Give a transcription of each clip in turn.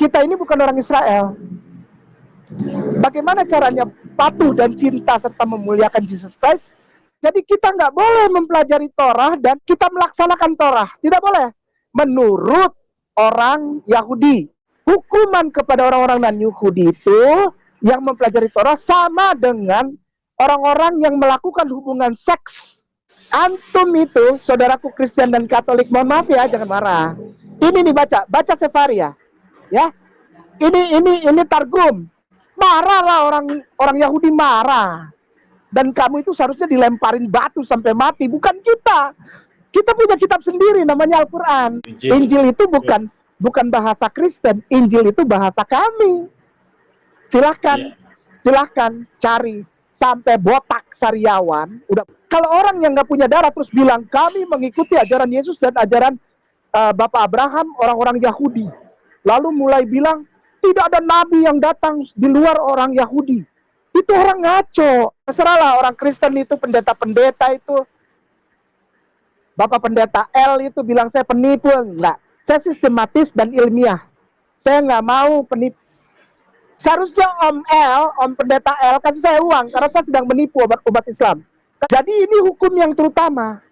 kita ini bukan orang Israel. Bagaimana caranya patuh dan cinta serta memuliakan Yesus Christ? Jadi kita nggak boleh mempelajari Torah dan kita melaksanakan Torah. Tidak boleh. Menurut orang Yahudi, hukuman kepada orang-orang non-Yahudi itu yang mempelajari Torah sama dengan orang-orang yang melakukan hubungan seks. Antum itu, saudaraku Kristen dan Katolik, mohon maaf ya, jangan marah. Ini dibaca, baca Sefaria, ya. Ini Targum. Marahlah orang Yahudi marah. Dan kamu itu seharusnya dilemparin batu sampai mati, bukan kita. Kita punya kitab sendiri namanya Al-Quran. Injil itu bukan bahasa Kristen, Injil itu bahasa kami. Silahkan cari sampai Botak Sariawan. Udah, kalau orang yang nggak punya darah terus bilang kami mengikuti ajaran Yesus dan ajaran Bapak Abraham, orang-orang Yahudi. Lalu mulai bilang tidak ada nabi yang datang di luar orang Yahudi. Itu orang ngaco. Terserahlah orang Kristen itu, pendeta-pendeta itu. Bapak pendeta L itu bilang saya penipu. Enggak, saya sistematis dan ilmiah. Saya nggak mau penipu. Seharusnya Om pendeta L kasih saya uang karena saya sedang menipu umat Islam. Jadi ini hukum yang terutama.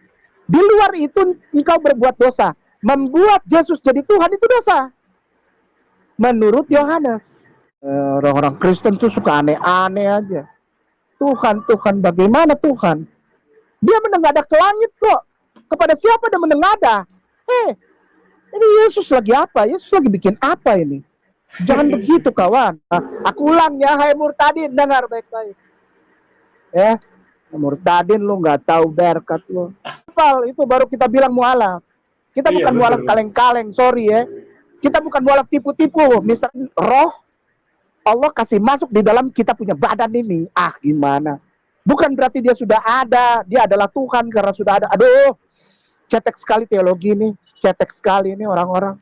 Di luar itu engkau berbuat dosa. Membuat Yesus jadi Tuhan itu dosa. Menurut Yohanes. Orang-orang Kristen tuh suka aneh-aneh aja. Tuhan, bagaimana Tuhan? Dia menengadah ke langit kok. Kepada siapa dia menengadah? Ini Yesus lagi apa? Yesus lagi bikin apa ini? Jangan begitu kawan. Aku ulang ya, hai murtadin, dengar baik-baik. Murtadin lu nggak tahu berkat lu. Itu baru kita bilang mualaf. Kita bukan mualaf kaleng-kaleng, sorry ya. Kita bukan mualaf tipu-tipu. Mister roh Allah kasih masuk di dalam kita punya badan ini. Gimana? Bukan berarti dia sudah ada. Dia adalah Tuhan karena sudah ada. Aduh, cetek sekali teologi ini. Cetek sekali ini orang-orang.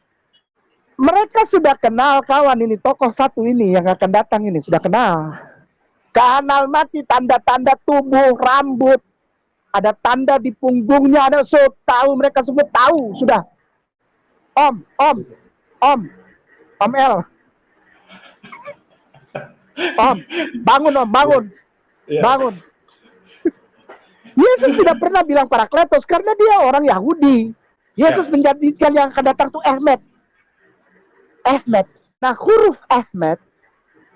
Mereka sudah kenal kawan ini. Tokoh satu ini yang akan datang ini. Sudah kenal. Kanal mati, tanda-tanda tubuh, rambut. Ada tanda di punggungnya. Ada tahu, mereka semua tahu. Sudah. Om L. Bangun. Bangun. Yesus tidak pernah bilang Parakletos karena dia orang Yahudi. Yesus menjadikan yang akan datang itu Ahmed. Nah, huruf Ahmed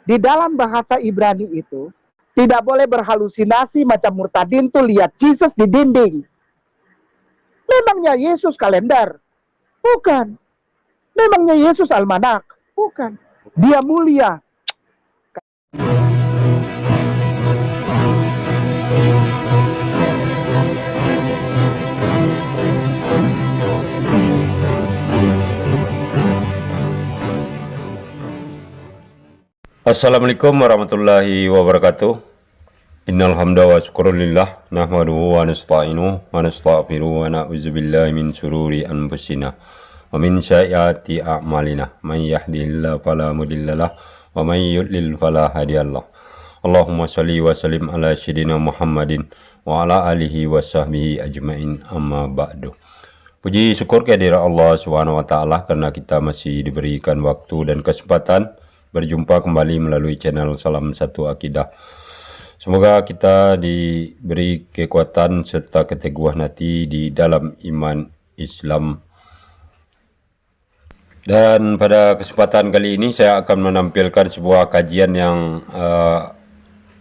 di dalam bahasa Ibrani itu tidak boleh berhalusinasi macam murtadin tuh lihat Yesus di dinding. Memangnya Yesus kalender? Bukan. Memangnya Yesus almanak? Bukan. Dia mulia. Assalamualaikum warahmatullahi wabarakatuh. Innal hamda wa syukrulillah nahmaduhu wa nasta'inuhu wa nastaghfiruhu wa na'udzubillahi min syururi anfusina wa min sayyiati a'malina. May yahdihillahu fala mudhillalah wa may yudlil fala hadiyalah. Allahumma shalli wa sallim ala sayyidina Muhammadin wa ala alihi wa sahbihi ajmain, amma ba'du. Puji syukur kehadirat Allah Subhanahu wa taala karena kita masih diberikan waktu dan kesempatan berjumpa kembali melalui channel Salam Satu Akidah. Semoga kita diberi kekuatan serta keteguhan hati di dalam iman Islam. Dan pada kesempatan kali ini saya akan menampilkan sebuah kajian yang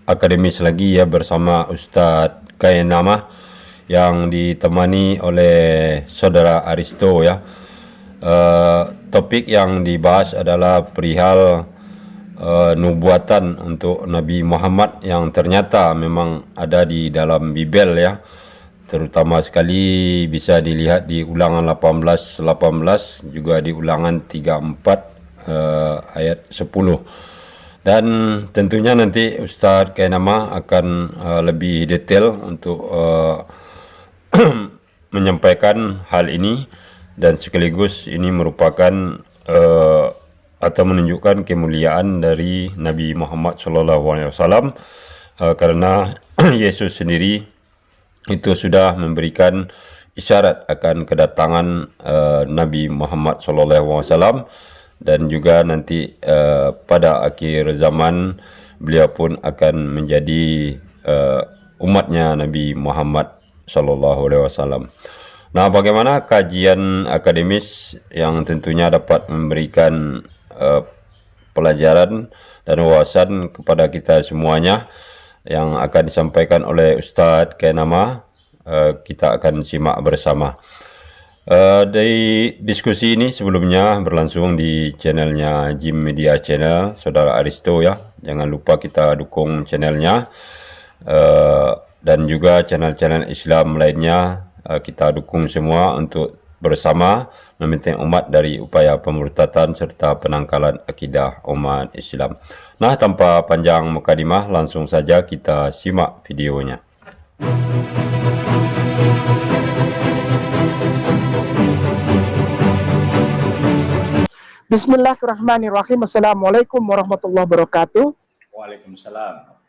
akademis lagi ya, bersama Ustadz Kainama yang ditemani oleh Saudara Aristo ya. Topik yang dibahas adalah perihal nubuatan untuk Nabi Muhammad yang ternyata memang ada di dalam Bible ya, terutama sekali bisa dilihat di Ulangan 18 juga di Ulangan 34 ayat 10. Dan tentunya nanti Ustadz Kainama akan lebih detail untuk menyampaikan hal ini, dan sekaligus ini merupakan atau menunjukkan kemuliaan dari Nabi Muhammad SAW, karena Yesus sendiri itu sudah memberikan isyarat akan kedatangan Nabi Muhammad SAW, dan juga nanti pada akhir zaman beliau pun akan menjadi umatnya Nabi Muhammad Sallallahu Alaihi Wasallam. Nah, bagaimana kajian akademis yang tentunya dapat memberikan pelajaran dan wawasan kepada kita semuanya yang akan disampaikan oleh Ustadz Kainama, kita akan simak bersama. Dari diskusi ini sebelumnya berlangsung di channelnya Jim Media Channel, Saudara Aristo ya. Jangan lupa kita dukung channelnya, dan juga channel-channel Islam lainnya. Kita dukung semua untuk bersama meminta umat dari upaya pemurtatan serta penangkalan akidah umat Islam. Nah, tanpa panjang mukadimah, langsung saja kita simak videonya. Bismillahirrahmanirrahim. Assalamualaikum warahmatullahi wabarakatuh. Waalaikumsalam.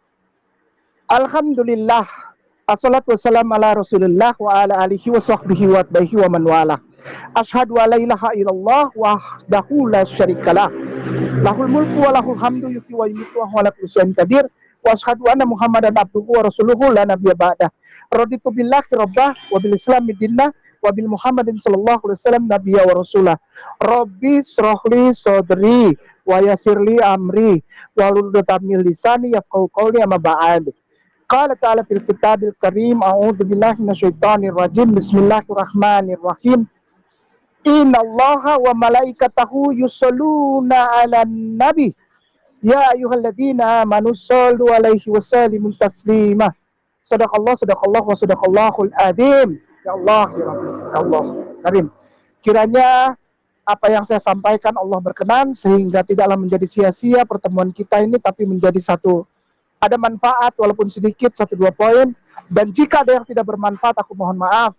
Alhamdulillah. Assalatu wassalamu ala Rasulillah wa ala alihi wa sahbihi wa atbaihi wa man wala. Asyhadu an la ilaha illallah wahdahu la syarikalah. Lahul mulku wa lahul hamdu yuhyi wa yumiitu wa huwa ala kulli syai'in qadir. Wa asyhadu anna Muhammadan abduhu wa rasuluhu la nabiyya ba'dah. Raditu billahi rabbah wa bil islami dinnah wa bil Muhammadin sallallahu alaihi wasallam nabiyya wa rasulah. Rabbi shrahli sadri wa yassirli amri wa hlul 'uqdatam min lisani yafqahu qawli, amma ba'd. Qala ta'ala fil kitabil karim, a'udzu billahi minasyaitonir rajim. Bismillahirrahmanirrahim. Innallaha wa malaikatahu yusholluna 'alan nabi. Ya ayyuhalladzina amanu shollu 'alaihi wa sallimu taslima. Sadaqallah wa sadaqallahul adzim. Ya Allah, ya Rabbi, ya Allah karim. Kiranya apa yang saya sampaikan Allah berkenan sehingga tidaklah menjadi sia-sia pertemuan kita ini, tapi menjadi ada manfaat walaupun sedikit, 1-2 poin. Dan jika ada yang tidak bermanfaat, aku mohon maaf.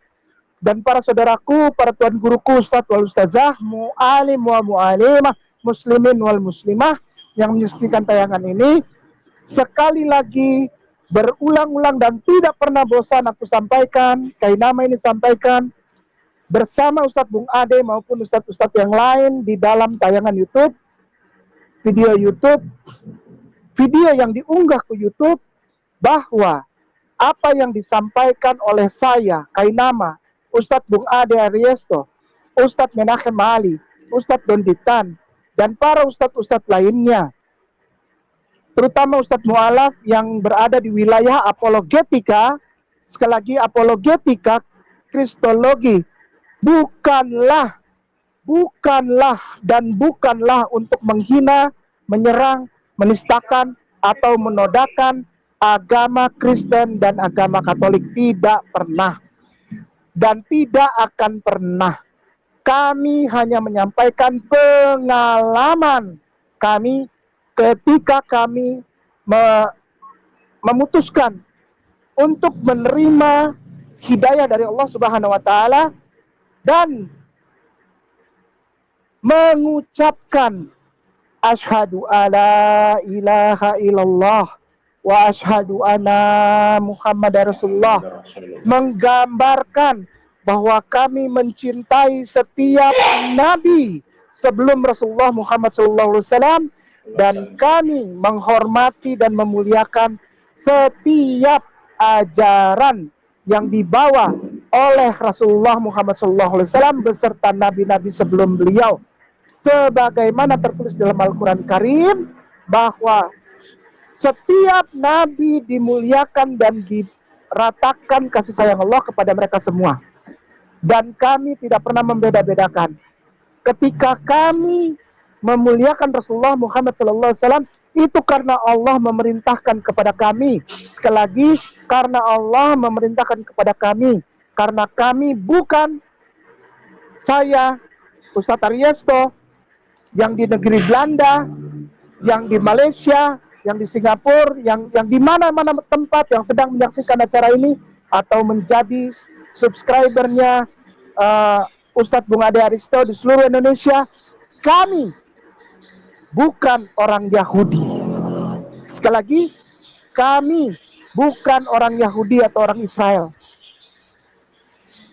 Dan para saudaraku, para tuan guruku, ustadz wal ustazah, mu'alim wal mu'alimah, muslimin wal muslimah yang menyaksikan tayangan ini, sekali lagi berulang-ulang dan tidak pernah bosan aku sampaikan, Kainama ini sampaikan bersama Ustadz Bung Ade maupun ustadz-ustadz yang lain di dalam tayangan YouTube, video yang diunggah ke YouTube, bahwa apa yang disampaikan oleh saya, Kainama, Ustadz Bung Ade Ariesto, Ustadz Menachem Ali, Ustadz Donditan, dan para ustadz-ustadz lainnya, terutama Ustadz Mu'alaf yang berada di wilayah apologetika, sekali lagi apologetika, kristologi, bukanlah untuk menghina, menyerang, menistakan atau menodakan agama Kristen dan agama Katolik. Tidak pernah dan tidak akan pernah. Kami hanya menyampaikan pengalaman kami ketika kami memutuskan untuk menerima hidayah dari Allah Subhanahu wa taala dan mengucapkan asyhadu alla ilaha illallah wa asyhadu anna Muhammadar Rasulullah, menggambarkan bahwa kami mencintai setiap nabi sebelum Rasulullah Muhammad SAW, dan kami menghormati dan memuliakan setiap ajaran yang dibawa oleh Rasulullah Muhammad SAW beserta nabi-nabi sebelum beliau, sebagaimana tertulis dalam Al-Quran Karim bahwa setiap nabi dimuliakan dan diratakan kasih sayang Allah kepada mereka semua. Dan kami tidak pernah membeda-bedakan. Ketika kami memuliakan Rasulullah Muhammad SAW, itu karena Allah memerintahkan kepada kami. Sekali lagi, karena Allah memerintahkan kepada kami. Karena kami bukan, saya, Ustadz Ariesto, yang di negeri Belanda, yang di Malaysia, yang di Singapura, yang di mana-mana tempat yang sedang menyaksikan acara ini, atau menjadi subscribernya Ustadz Bung Ade Aristo di seluruh Indonesia, kami bukan orang Yahudi. Sekali lagi, kami bukan orang Yahudi atau orang Israel.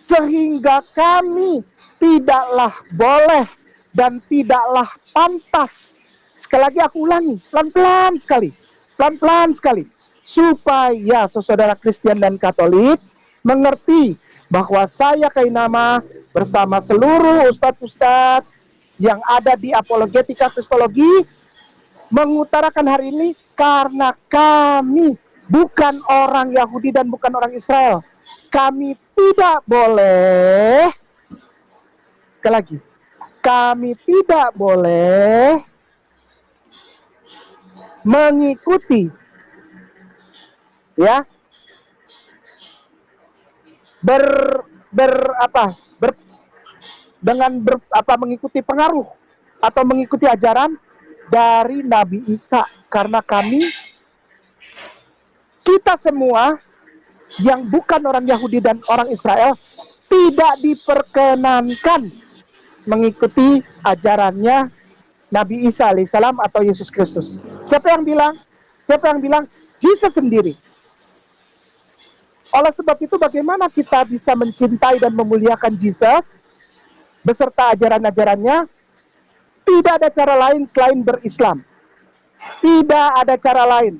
Sehingga kami tidaklah boleh dan tidaklah pantas. Sekali lagi aku ulangi, pelan-pelan sekali, supaya saudara Kristen dan Katolik mengerti bahwa saya Kainama bersama seluruh ustadz-ustadz yang ada di Apologetika Kristologi mengutarakan hari ini karena kami bukan orang Yahudi dan bukan orang Israel. Kami tidak boleh, sekali lagi, kami tidak boleh mengikuti, ya, mengikuti pengaruh atau mengikuti ajaran dari Nabi Isa, karena kita semua yang bukan orang Yahudi dan orang Israel tidak diperkenankan mengikuti ajarannya Nabi Isa alaihissalam atau Yesus Kristus. Siapa yang bilang? Jesus sendiri. Oleh sebab itu, bagaimana kita bisa mencintai dan memuliakan Jesus beserta ajaran-ajarannya? Tidak ada cara lain selain berislam. Tidak ada cara lain.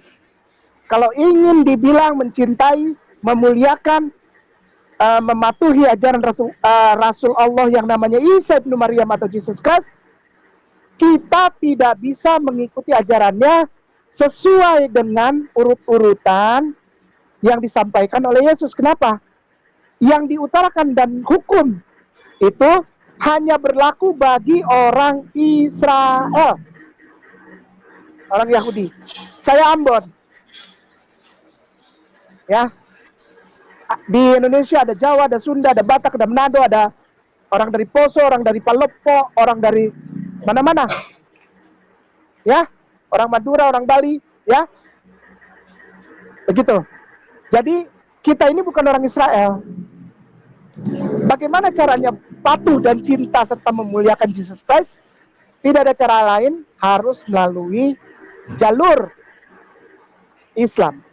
Kalau ingin dibilang mencintai, memuliakan, mematuhi ajaran Rasul Allah yang namanya Isa bin Maryam atau Jesus Christ, kita tidak bisa mengikuti ajarannya sesuai dengan urut-urutan yang disampaikan oleh Yesus. Kenapa? Yang diutarakan dan hukum itu hanya berlaku bagi orang Israel, orang Yahudi. Saya Ambon, ya. Di Indonesia ada Jawa, ada Sunda, ada Batak, ada Manado, ada orang dari Poso, orang dari Palopo, orang dari mana-mana, ya, orang Madura, orang Bali, ya, begitu. Jadi kita ini bukan orang Israel. Bagaimana caranya patuh dan cinta serta memuliakan Jesus Christ? Tidak ada cara lain, harus melalui jalur Islam.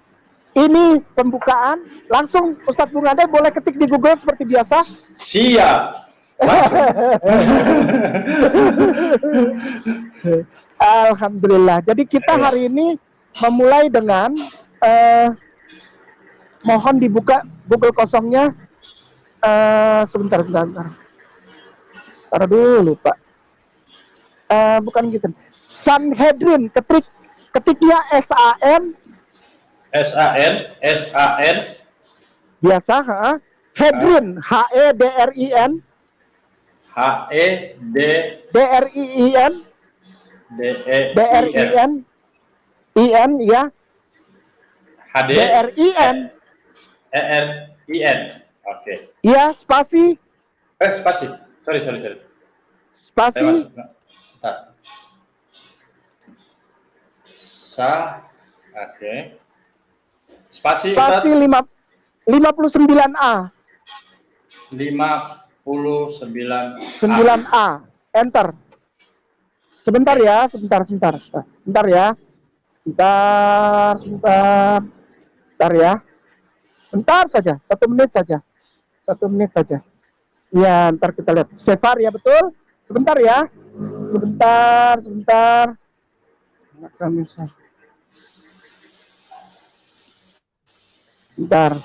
Ini pembukaan. Langsung Ustadz Bung Andai boleh ketik di Google seperti biasa. Siap. Alhamdulillah. Jadi kita hari ini memulai dengan mohon dibuka Google kosongnya. Sebentar. Taruh dulu, Pak. Bukan gitu. Sanhedrin, ketiknya SAN biasa, Hedrin, HEDRIN, DRIN, ya, DRIN, oke. Iya, spasi, sorry. spasi, oke. Spasi 59A. 9A. Enter. Sebentar ya. Bentar ya. Bentar saja. 1 menit saja. Ya, ntar kita lihat. Sevar ya, betul. Sebentar ya. Sebentar. Bentar.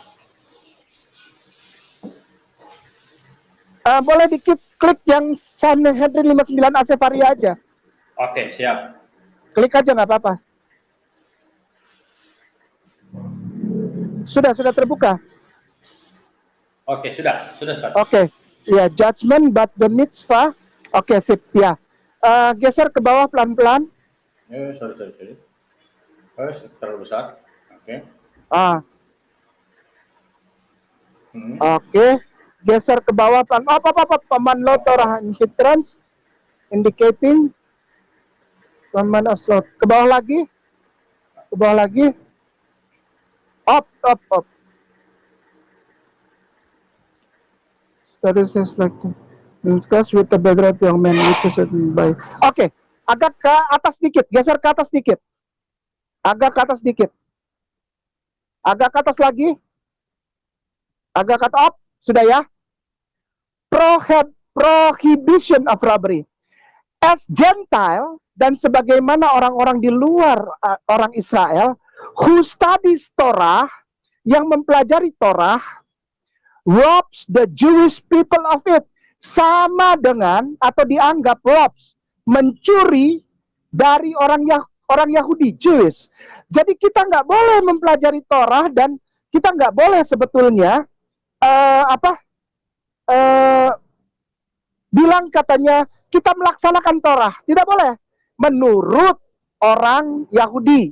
Boleh dikit klik yang Sanhedrin 59A Sefaria aja. Oke, siap. Klik aja, nggak apa-apa. Sudah terbuka. Oke, sudah start. Oke. Ya, judgment but the mitzvah. Oke, sip ya. Geser ke bawah pelan-pelan. Sorry. Terlalu besar. Oke. Oke. Geser ke bawah pelan. Paman lotor hindrance indicating paman slot. Ke bawah lagi. Up. Studies is like discuss with the background young man which is by. Oke. Agak ke atas dikit. Geser ke atas dikit. Agak ke atas lagi. Agak ke atas. Sudah ya. Prohibition of robbery. as Gentile, dan sebagaimana orang-orang di luar orang Israel who studies Torah, yang mempelajari Torah, robs the Jewish people of it, sama dengan atau dianggap robs, mencuri dari orang Yahudi, Jewish. Jadi kita nggak boleh mempelajari Torah, dan kita nggak boleh sebetulnya bilang katanya kita melaksanakan Torah. Tidak boleh. Menurut orang Yahudi,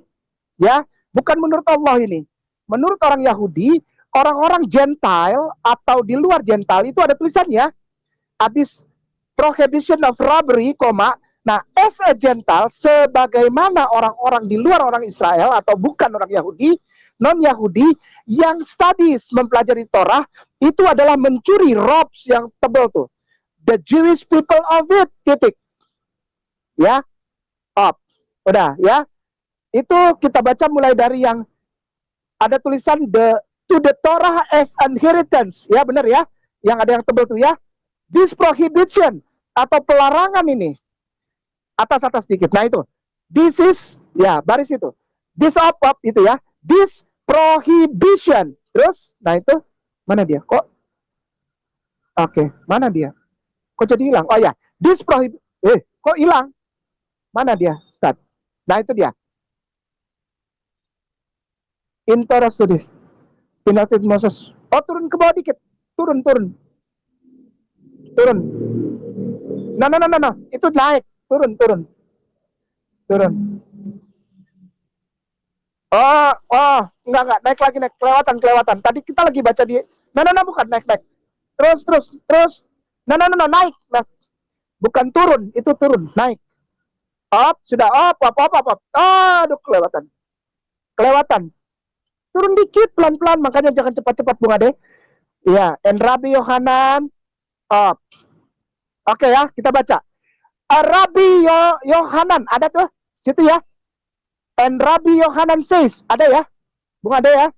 ya, bukan menurut Allah ini. Menurut orang Yahudi, orang-orang Gentile atau di luar Gentile itu ada tulisannya, habis prohibition of robbery, koma. Nah, as a Gentile, sebagaimana orang-orang di luar orang Israel atau bukan orang Yahudi, non-Yahudi, yang studies mempelajari Torah, itu adalah mencuri robes yang tebal tuh. The Jewish people of it, titik. Ya, up. Udah, ya. Itu kita baca mulai dari yang ada tulisan to the Torah as inheritance. Ya, benar ya. Yang ada yang tebal tuh ya. This prohibition atau pelarangan ini. Atas sedikit. Nah itu. This is, ya, baris itu. This up itu ya. This prohibition. Terus, nah itu. Mana dia? Kok? Oke, mana dia? Kok jadi hilang? Oh ya, this prohibition. Kok hilang? Mana dia? Start. Nah itu dia. In Torah studies. Penalty Moses. Oh, turun ke bawah dikit. Turun. No. Itu naik. Turun. Oh, enggak. Naik lagi. Kelewatan. Tadi kita lagi baca di... No, bukan. Naik. Terus. No, naik. Nah, bukan turun. Itu turun. Naik. Up, sudah. Up. Aduh, kelewatan. Turun dikit, pelan-pelan. Makanya jangan cepat-cepat, Bung Ade. Iya, and Rabbi Yohanan. Up. Oke ya, kita baca. Rabbi Yohanan, ada tuh? Situ ya. And Rabbi Yohanan says. Ada ya? Bung Ade ya?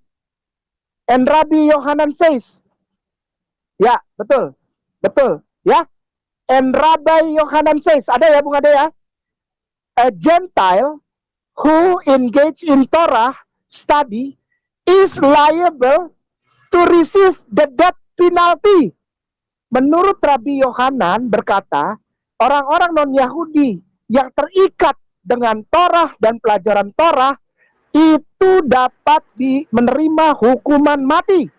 And Rabbi Yohanan says. Ya, betul. Ya. And Rabbi Yohanan says. Ada ya, Bung Ade ya? A Gentile who engage in Torah study is liable to receive the death penalty. Menurut Rabbi Yohanan berkata, orang-orang non-Yahudi yang terikat dengan Torah dan pelajaran Torah itu dapat menerima hukuman mati.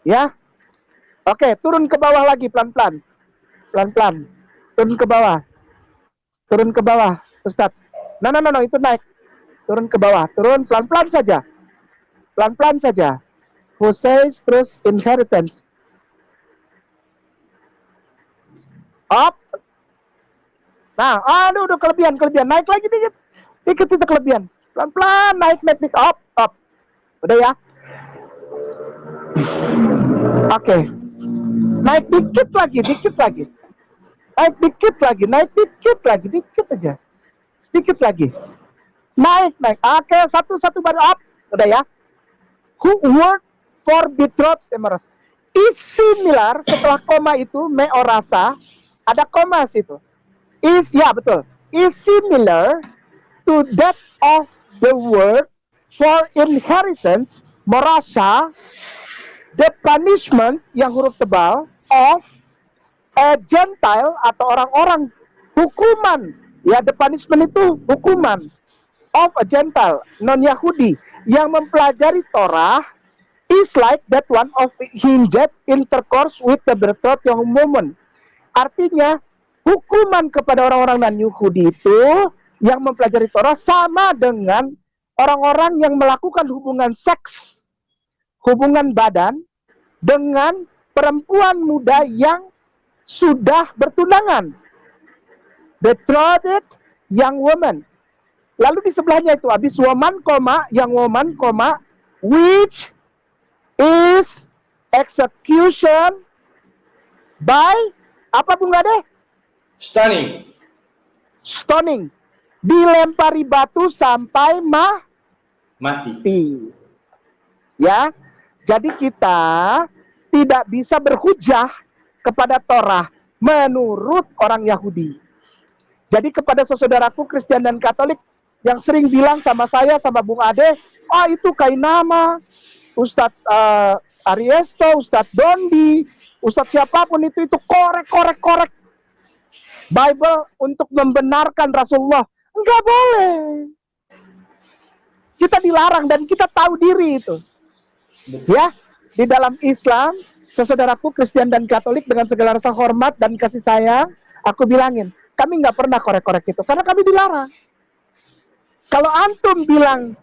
Ya. Oke, turun ke bawah lagi pelan-pelan. Turun ke bawah, Ustaz. No, itu naik. Turun ke bawah, pelan-pelan saja. Who says, terus inheritance. Up. Nah, aduh, kelebihan. Naik lagi dikit itu kelebihan. Pelan-pelan, naik. Up. Udah ya. Oke. Naik dikit lagi. Naik dikit lagi. Dikit aja. Sedikit lagi. Naik. Oke, satu baru up. Udah ya. Who word for betrothed emeros is similar, setelah koma itu meorasa, ada koma situ. Is similar to that of the word for inheritance, merasa, the punishment yang huruf tebal of a Gentile atau orang-orang, hukuman. Ya, the punishment itu hukuman of a Gentile, non-Yahudi, yang mempelajari Torah is like that one of hinged intercourse with the betrothed young woman. Artinya, hukuman kepada orang-orang non-Yahudi itu yang mempelajari Torah sama dengan orang-orang yang melakukan hubungan seks, hubungan badan dengan perempuan muda yang sudah bertunangan. Betrothed young woman. Lalu di sebelahnya itu habis woman, young woman, which is execution by apa Bung Gade? Stoning. Dilempari batu sampai mati. Ya. Jadi kita tidak bisa berhujah kepada Torah menurut orang Yahudi. Jadi kepada saudaraku Kristen dan Katolik yang sering bilang sama saya, sama Bung Ade, itu Kainama, Ustadz Ariesto, Ustadz Dondi, Ustadz siapapun itu korek Bible untuk membenarkan Rasulullah. Enggak boleh. Kita dilarang dan kita tahu diri itu. Ya, di dalam Islam, saudaraku Kristen dan Katolik dengan segala rasa hormat dan kasih sayang, aku bilangin, kami nggak pernah korek-korek itu karena kami dilarang. Kalau antum bilang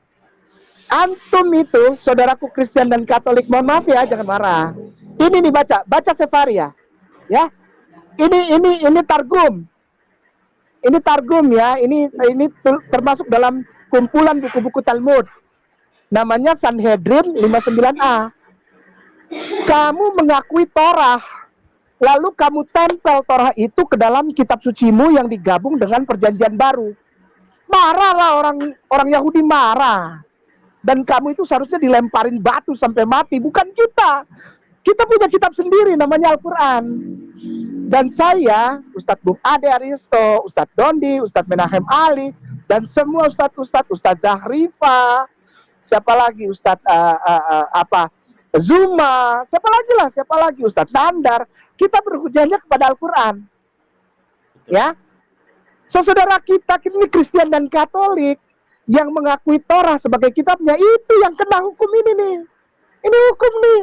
antum itu saudaraku Kristen dan Katolik, mohon maaf ya, jangan marah. Ini nih baca Sefaria, ya. Ini targum. Ini targum ya. Ini termasuk dalam kumpulan buku-buku Talmud. Namanya Sanhedrin 59A. Kamu mengakui Torah, lalu kamu tempel Torah itu ke dalam kitab sucimu yang digabung dengan perjanjian baru. Marahlah orang Yahudi marah. Dan kamu itu seharusnya dilemparin batu sampai mati, bukan kita. Kita punya kitab sendiri namanya Al-Quran. Dan saya, Ustadz Bung Ade Aristo, Ustadz Dondi, Ustadz Menahem Ali, dan semua Ustadz Zahrifa, siapa lagi Ustadz Zuma, siapa lagi Ustadz Nandar, kita berhujahnya kepada Al-Quran. Ya, saudara kita ini Kristen dan Katolik yang mengakui Torah sebagai kitabnya, itu yang kena hukum ini nih. Ini hukum nih.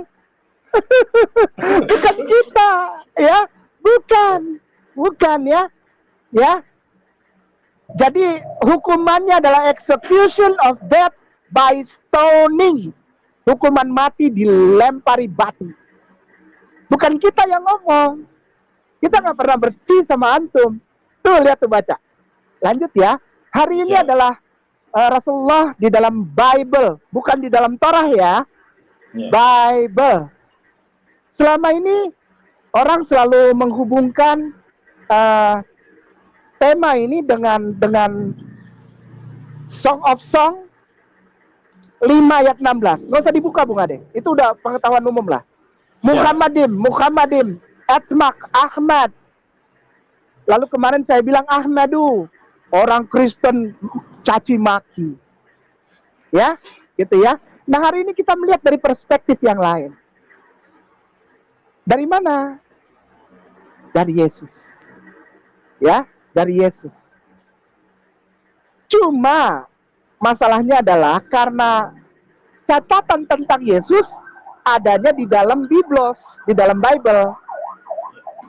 Bukan kita, ya. Bukan ya. Ya. Jadi hukumannya adalah execution of death by stoning. Hukuman mati dilempari batu. Bukan kita yang ngomong. Kita nggak pernah berci sama antum. Tuh, lihat tuh, baca. Lanjut ya. Hari ini adalah Rasulullah di dalam Bible, bukan di dalam Torah ya. Bible. Selama ini orang selalu menghubungkan tema ini dengan Song of Song 5 ayat 16. Nggak usah dibuka, Bung Ade. Itu udah pengetahuan umum lah. Muhammadim, Atmak, Ahmad. Lalu kemarin saya bilang Ahmadu. Orang Kristen caci maki. Ya, gitu ya. Nah, hari ini kita melihat dari perspektif yang lain. Dari mana? Dari Yesus. Ya, dari Yesus. Cuma masalahnya adalah karena catatan tentang Yesus adanya di dalam Biblos, di dalam Bible.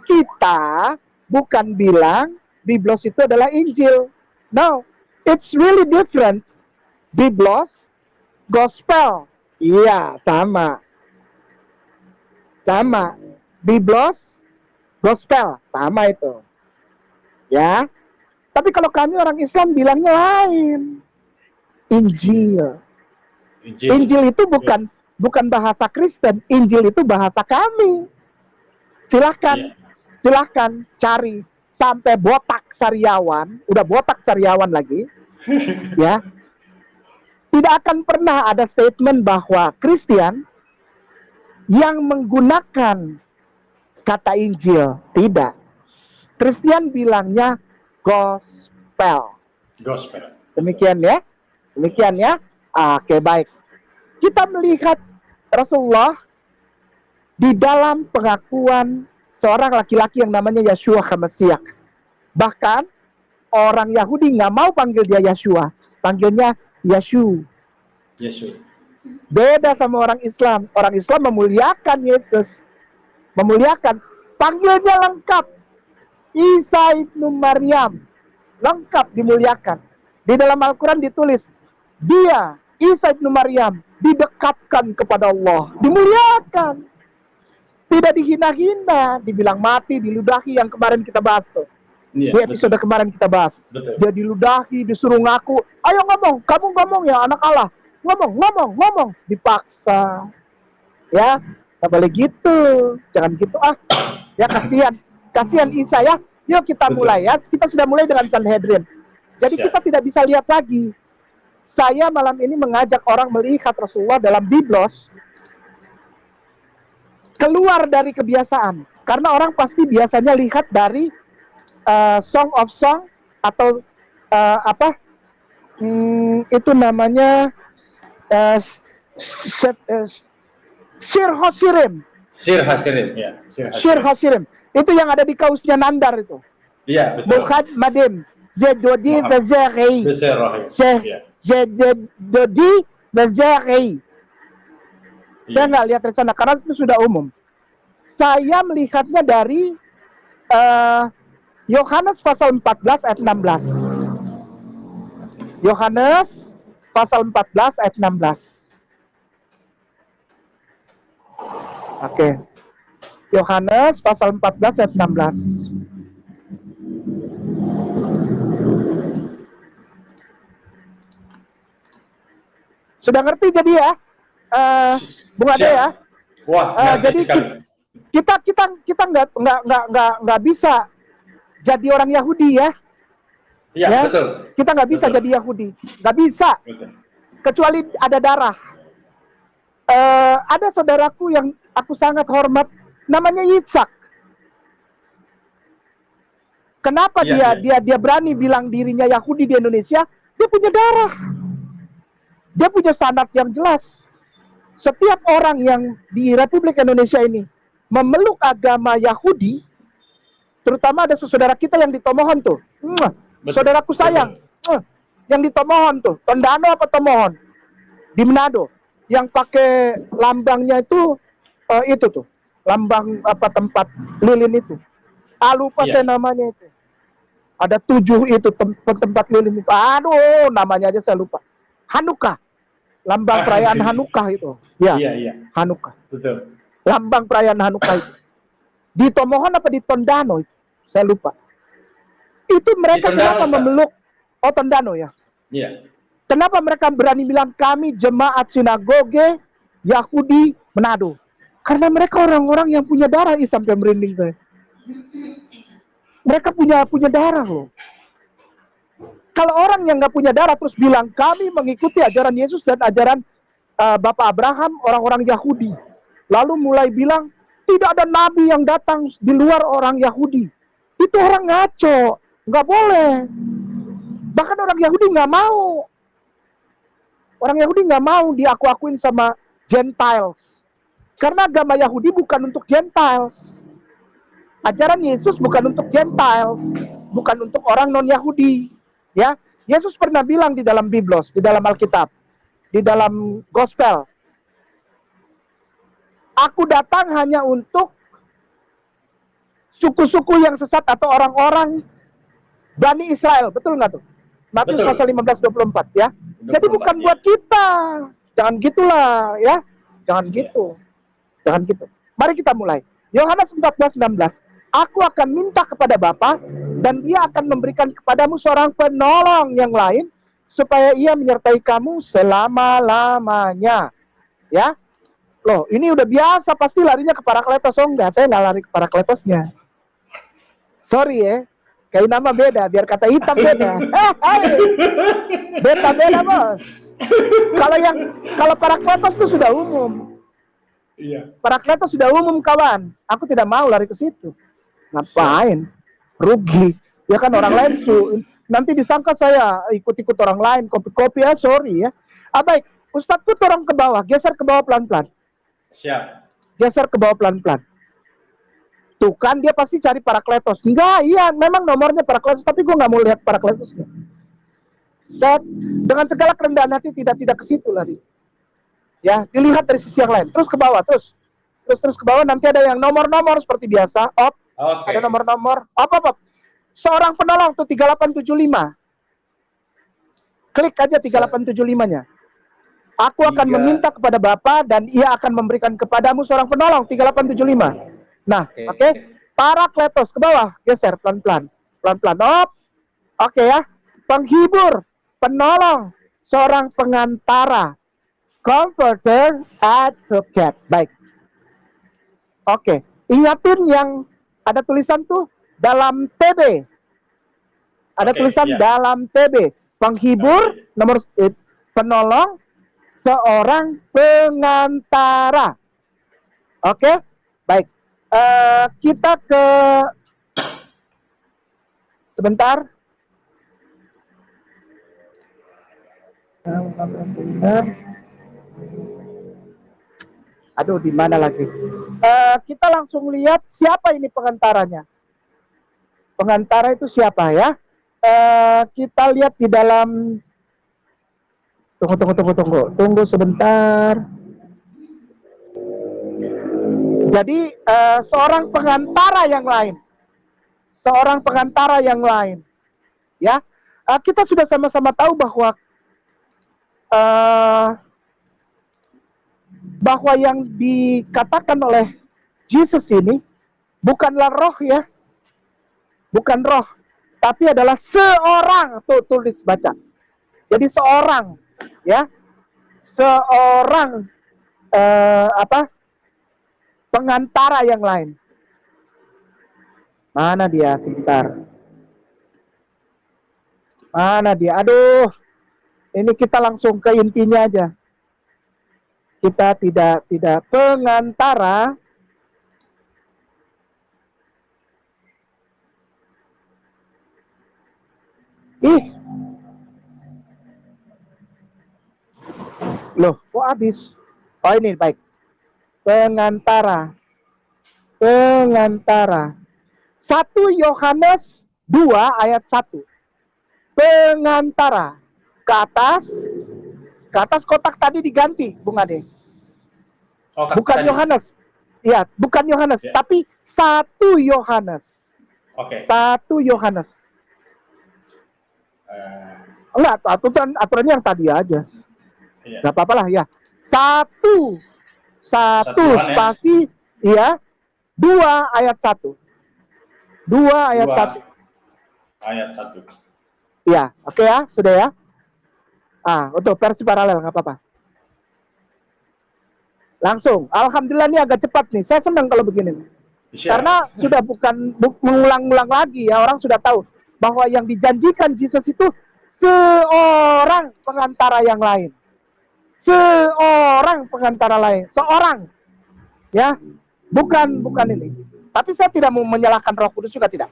Kita bukan bilang Biblos itu adalah Injil. No, it's really different. Biblos, Gospel. Iya, sama. Biblos, Gospel, sama itu. Ya. Tapi kalau kami orang Islam bilangnya lain. Injil. Injil itu bukan bahasa Kristen. Injil itu bahasa kami. Silahkan cari sampai botak Sariawan, udah botak Sariawan lagi, ya. Tidak akan pernah ada statement bahwa Kristen yang menggunakan kata Injil, tidak. Kristen bilangnya gospel. Demikian ya. Oke, baik. Kita melihat Rasulullah di dalam pengakuan seorang laki-laki yang namanya Yeshua HaMashiach. Bahkan orang Yahudi nggak mau panggil dia Yeshua, panggilnya Yeshu. Beda sama orang Islam. Orang Islam memuliakan Yesus, panggilnya lengkap. Isa ibnu Maryam, lengkap dimuliakan. Di dalam Al-Quran ditulis, dia Isa ibnu Maryam didekatkan kepada Allah, dimuliakan. Tidak dihina-hina, dibilang mati, diludahi yang kemarin kita bahas tuh. Di episode kemarin kita bahas. Dia diludahi, disuruh ngaku. Ayo ngomong, kamu ngomong ya anak Allah. Ngomong. Dipaksa. Ya, nggak boleh gitu. Jangan gitu Ya, kasihan Isa ya. Yuk kita mulai ya. Kita sudah mulai dengan Sanhedrin. Jadi kita tidak bisa lihat lagi. Saya malam ini mengajak orang melihat Rasulullah dalam Biblos keluar dari kebiasaan. Karena orang pasti biasanya lihat dari Song of Song atau itu namanya Shir Hosirim. Sir Hasirim, ya. Shir Hosirim. Itu yang ada di kausnya Nandar itu. Iya, betul. Bukan Madim. Zedodi Vezerei. Beserah. Iya. Zedodi Vezerei. Saya nggak lihat dari sana karena itu sudah umum. Saya melihatnya dari Yohanes pasal 14 ayat 16. Yohanes pasal 14 ayat 16. Oke. Yohanes pasal 14 ayat 16. Sudah ngerti jadi ya? Bung Ade ya? Wah, Jadi kita nggak bisa jadi orang Yahudi ya? Iya, Ya? betul. Kita nggak bisa Betul. jadi Yahudi, nggak bisa. Betul. Kecuali ada darah. Ada saudaraku yang aku sangat hormat, namanya Yitzhak. Kenapa Iya, dia berani bilang dirinya Yahudi di Indonesia? Dia punya darah. Dia punya sanad yang jelas. Setiap orang yang di Republik Indonesia ini memeluk agama Yahudi, terutama ada saudara kita yang di Tomohon tuh. Betul. Saudaraku sayang. Yang di Tomohon tuh, Tondano apa Tomohon? Di Manado. Yang pakai lambangnya itu tuh. Lambang apa tempat lilin itu. Lupa Iya. saya namanya itu. Ada 7 itu tempat lilin itu. Aduh, namanya aja saya lupa. Hanukkah. Lambang perayaan Hanukkah itu. Ya, Iya. Hanukkah. Betul. Lambang perayaan Hanukkah itu. Di Tomohon apa di Tondano itu? Saya lupa. Itu mereka Di Tondano, kenapa Ustaz. memeluk Tondano ya? Iya. Kenapa mereka berani bilang kami jemaat sinagoge Yahudi Manado? Karena mereka orang-orang yang punya darah. Sampai merinding saya. Mereka punya darah loh. Kalau orang yang nggak punya darah terus bilang kami mengikuti ajaran Yesus dan ajaran Bapak Abraham, orang-orang Yahudi. Lalu mulai bilang tidak ada nabi yang datang di luar orang Yahudi. Itu orang ngaco, nggak boleh. Bahkan orang Yahudi nggak mau. Orang Yahudi nggak mau diaku-akuin sama Gentiles. Karena agama Yahudi bukan untuk Gentiles. Ajaran Yesus bukan untuk Gentiles, bukan untuk orang non-Yahudi. Ya, Yesus pernah bilang di dalam Biblos, di dalam Alkitab, di dalam Gospel, aku datang hanya untuk suku-suku yang sesat atau orang-orang Bani Israel. Betul nggak tuh? Matius Betul. pasal 15-24 ya. 24, Jadi bukan ya. buat kita. Jangan gitulah ya. Jangan gitu. Jangan gitu. Mari kita mulai. Yohanes 14:16. Aku akan minta kepada Bapa dan Dia akan memberikan kepadamu seorang penolong yang lain supaya Ia menyertai kamu selama-lamanya. Ya. Loh, ini udah biasa pasti larinya ke Parakletos. Oh enggak, saya nggak lari ke Parakletosnya. Sorry ya. Kayak nama beda, biar kata hitam beda. Beda bos. Kalau Parakletos itu sudah umum. Iya. Parakletos sudah umum kawan. Aku tidak mau lari ke situ. Ngapain? Rugi. Ya kan orang lain nanti disangka saya ikut-ikut orang lain, kopi-kopi ya, sorry ya. Baik, Ustadz put orang ke bawah, geser ke bawah pelan-pelan. Siap. Geser ke bawah pelan-pelan. Tuh kan dia pasti cari Parakletos. Enggak, iya memang nomornya Parakletos, tapi gue nggak mau lihat Parakletosnya. Set, dengan segala kerendahan hati tidak ke situ lari. Ya, dilihat dari sisi yang lain. Terus ke bawah, terus ke bawah. Nanti ada yang nomor-nomor seperti biasa. Oke. Ada nomor-nomor. Seorang penolong tuh 3875. Klik aja 3875-nya. Aku akan meminta kepada Bapa dan Ia akan memberikan kepadamu seorang penolong 3875. Nah, oke. Parakletos ke bawah, geser pelan-pelan. Pelan-pelan. Oke ya. Penghibur, penolong, seorang pengantara. Comforter, advocate. Baik. Oke. Ingatin yang ada tulisan tuh dalam TB. Ada tulisan dalam TB. Penghibur, nomor penolong, seorang pengantara. Oke? Baik. Kita ke sebentar. Aduh, di mana lagi? Kita langsung lihat siapa ini pengantaranya. Pengantara itu siapa ya? Kita lihat di dalam. Tunggu sebentar. Jadi seorang pengantara yang lain, ya. Kita sudah sama-sama tahu bahwa yang dikatakan oleh Yesus ini bukanlah roh ya, bukan roh, tapi adalah seorang. Tuh tulis baca. Jadi seorang, ya, seorang pengantara yang lain. Mana dia? Sebentar. Mana dia? Aduh, ini kita langsung ke intinya aja. Kita tidak pengantara. Loh, kok habis? Oh, ini baik. Pengantara. 1 Yohanes 2 ayat 1. Pengantara. Ke atas kotak tadi diganti, Bung Ade. Oh, Bukan tadi. Yohanes. Ya, bukan Yohanes, Ya. tapi 1 Yohanes. Oke. 1 Yohanes. Enggak, aturannya yang tadi aja. Iya. Enggak apa-apa lah ya. 1 Satuan, ya. spasi ya. 2 ayat 1. 2 ayat 1. Ayat 1. Ya, oke ya, sudah ya. Untuk versi paralel nggak apa-apa. Langsung, alhamdulillah ini agak cepat nih. Saya senang kalau begini. Siap. Karena sudah bukan mengulang-ulang lagi ya, orang sudah tahu bahwa yang dijanjikan Yesus itu seorang pengantara yang lain. Seorang pengantara lain, seorang. Ya, bukan ini. Tapi saya tidak mau menyalahkan Roh Kudus juga tidak.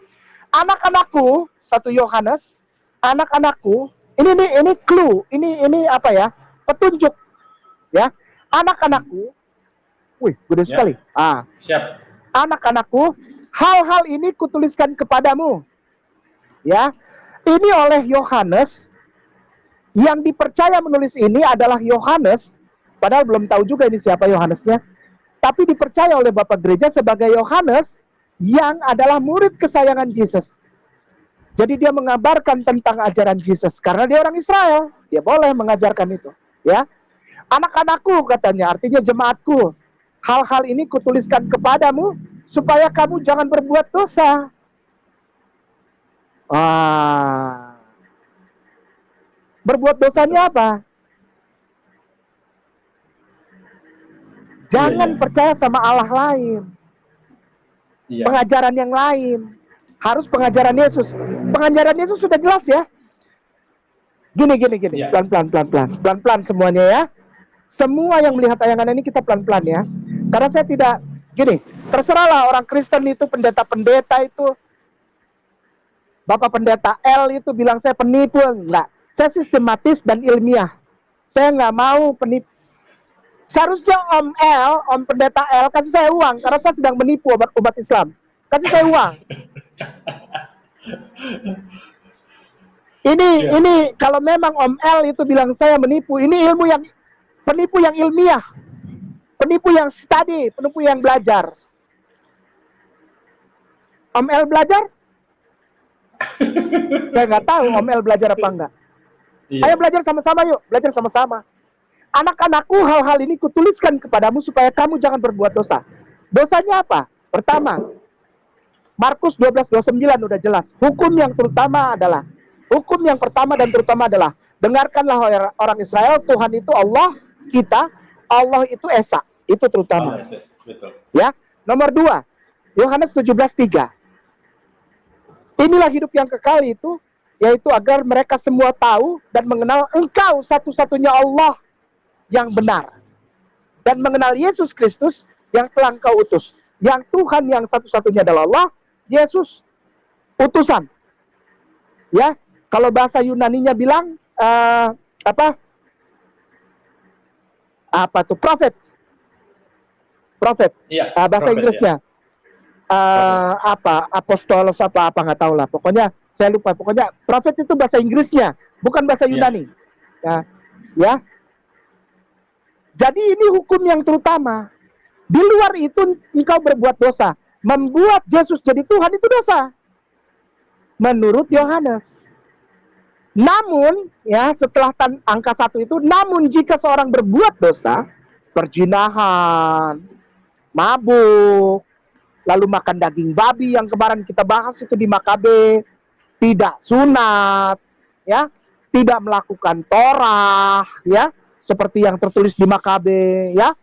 Anak-anakku, 1 Yohanes, anak-anakku, ini clue, ini apa ya? Petunjuk. Ya. Anak-anakku. Wih, gede Ya. sekali. Siap. Anak-anakku, hal-hal ini kutuliskan kepadamu. Ya. Ini oleh Yohanes, yang dipercaya menulis ini adalah Yohanes, padahal belum tahu juga ini siapa Yohanesnya, tapi dipercaya oleh Bapak Gereja sebagai Yohanes yang adalah murid kesayangan Yesus. Jadi dia mengabarkan tentang ajaran Yesus karena dia orang Israel, dia boleh mengajarkan itu, ya. Anak-anakku katanya, artinya jemaatku, hal-hal ini kutuliskan kepadamu supaya kamu jangan berbuat dosa. Berbuat dosanya apa? Jangan percaya sama Allah lain. Iya. Pengajaran yang lain. Harus pengajaran Yesus. Pengajaran Yesus sudah jelas ya. Gini. Iya. Pelan-pelan semuanya ya. Semua yang melihat tayangan ini kita pelan-pelan ya. Karena saya tidak, gini, terserahlah orang Kristen itu, pendeta-pendeta itu, Bapak Pendeta L itu bilang saya penipu. Enggak. Saya sistematis dan ilmiah. Saya nggak mau penipu. Seharusnya Om L, Om Pendeta L, kasih saya uang karena saya sedang menipu umat Islam. Kasih saya uang. Ini kalau memang Om L itu bilang saya menipu, ini ilmu yang penipu yang ilmiah, penipu yang study, penipu yang belajar. Om L belajar? Saya nggak tahu Om L belajar apa enggak. Iya. Ayo belajar sama-sama yuk, belajar sama-sama. Anak-anakku, hal-hal ini kutuliskan kepadamu supaya kamu jangan berbuat dosa. Dosanya apa? Pertama, Markus 12:29 udah jelas. Hukum yang pertama dan terutama adalah dengarkanlah orang Israel, Tuhan itu Allah kita, Allah itu Esa. Itu terutama. Betul. Ya. Nomor 2, Yohanes 17:3. Inilah hidup yang kekal itu, yaitu agar mereka semua tahu dan mengenal Engkau satu-satunya Allah yang benar, dan mengenal Yesus Kristus yang telah Engkau utus. yang Tuhan yang satu-satunya adalah Allah, Yesus utusan. Ya, kalau bahasa Yunaninya bilang apa tuh, prophet. Iya. Bahasa prophet, Inggrisnya apostolos apa nggak tahu lah. Pokoknya saya lupa. Pokoknya prophet itu bahasa Inggrisnya, bukan bahasa Iya. Yunani. Ya. Jadi ini hukum yang terutama. Di luar itu engkau berbuat dosa. Membuat Yesus jadi Tuhan itu dosa, menurut Yohanes. Namun, ya, setelah angka 1 itu, namun jika seorang berbuat dosa, perzinahan, mabuk, lalu makan daging babi yang kemarin kita bahas itu di Makabe, tidak sunat, ya, tidak melakukan Torah, ya, seperti yang tertulis di Makabe, ya,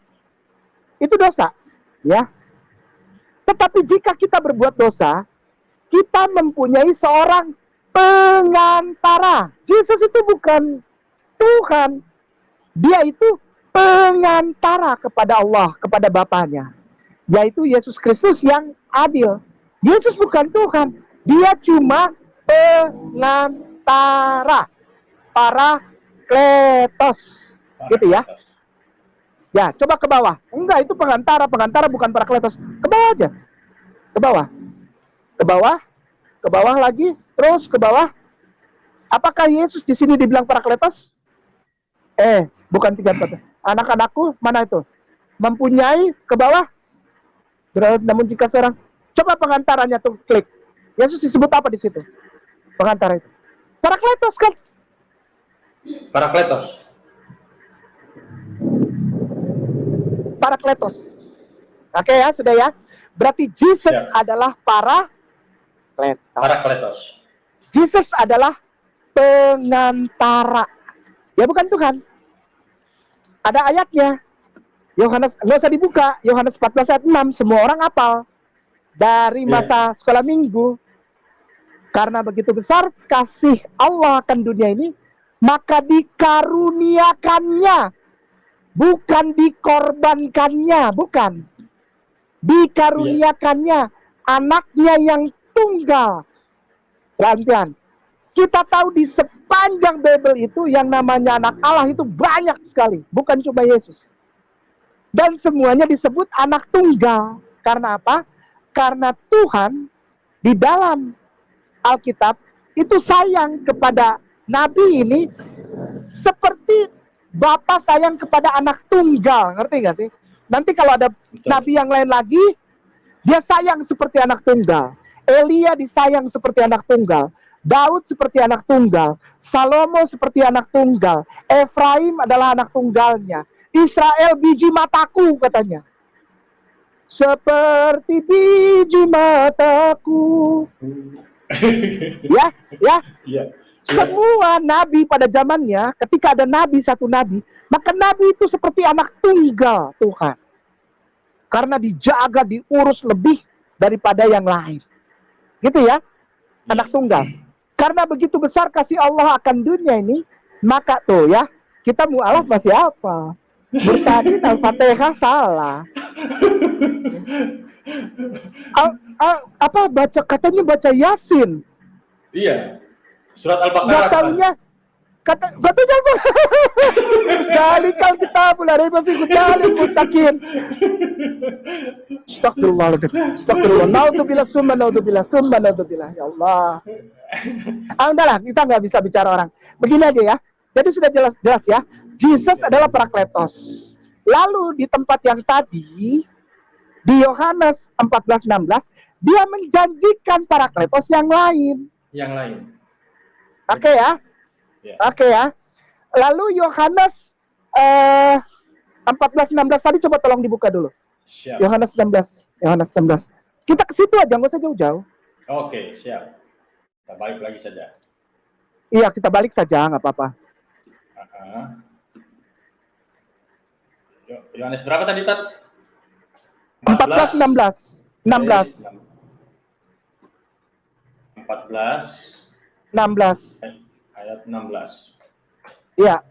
itu dosa, ya. Tetapi jika kita berbuat dosa, kita mempunyai seorang pengantara. Yesus itu bukan Tuhan. Dia itu pengantara kepada Allah, kepada Bapaknya, yaitu Yesus Kristus yang adil. Yesus bukan Tuhan. Dia cuma pengantara. Parakletos. Gitu ya. Ya, coba ke bawah. Enggak, itu pengantara. Pengantara bukan parakletos. Ke bawah aja. Ke bawah. Ke bawah. Ke bawah lagi. Terus ke bawah. Apakah Yesus di sini dibilang parakletos? Bukan 3-4. Anak-anakku, mana itu? Mempunyai, ke bawah. Namun jika seorang, coba pengantaranya tuh, klik. Yesus disebut apa di situ? Pengantara itu. Parakletos kan? Parakletos. Parakletos. Oke ya, sudah ya. Berarti Jesus adalah Parakletos. Jesus adalah pengantara. Ya, bukan Tuhan. Ada ayatnya. Yohanes, nggak usah dibuka. Yohanes 14 ayat 6. Semua orang hafal. Dari masa sekolah minggu. Karena begitu besar kasih Allah akan dunia ini, maka dikaruniakannya. Bukan dikorbankannya, bukan. Dikaruniakannya anaknya yang tunggal. Pelan-pelan. Kita tahu di sepanjang Bible itu yang namanya anak Allah itu banyak sekali. Bukan cuma Yesus. Dan semuanya disebut anak tunggal. Karena apa? Karena Tuhan di dalam Alkitab itu sayang kepada Nabi ini seperti Bapa sayang kepada anak tunggal, ngerti gak sih? Nanti kalau ada nabi yang lain lagi, dia sayang seperti anak tunggal. Elia disayang seperti anak tunggal. Daud seperti anak tunggal. Salomo seperti anak tunggal. Efraim adalah anak tunggalnya. Israel biji mataku, katanya. Seperti biji mataku. Ya. Semua nabi pada zamannya, ketika ada nabi, satu nabi, maka nabi itu seperti anak tunggal Tuhan. Karena dijaga, diurus lebih daripada yang lain. Gitu ya, anak tunggal. Karena begitu besar kasih Allah akan dunia ini, maka tuh ya, kita mu'alaf masih apa? Bertadi Al-Fatihah salah. Katanya baca Yasin. Iya. Surat Al-Baqarah. Gak taunya katanya apa? Dalikal kita mulai masih kucalin mutakin. Astagfirullah. Naudzubillah summa naudzubillah. Ya Allah. Udahlah, kita nggak bisa bicara orang. Begini aja ya. Jadi sudah jelas ya. Jesus adalah parakletos. Lalu di tempat yang tadi di Yohanes 14:16 dia menjanjikan parakletos yang lain. Oke ya. Lalu Yohanes 14:16 tadi coba tolong dibuka dulu. Siap. Yohanes 16. Kita ke situ aja, nggak usah jauh-jauh. Oke, siap. Kita balik lagi saja. Iya, kita balik saja, nggak apa-apa. Yohanes berapa tadi, Tat? 16. 16. Ayat 16. Iya.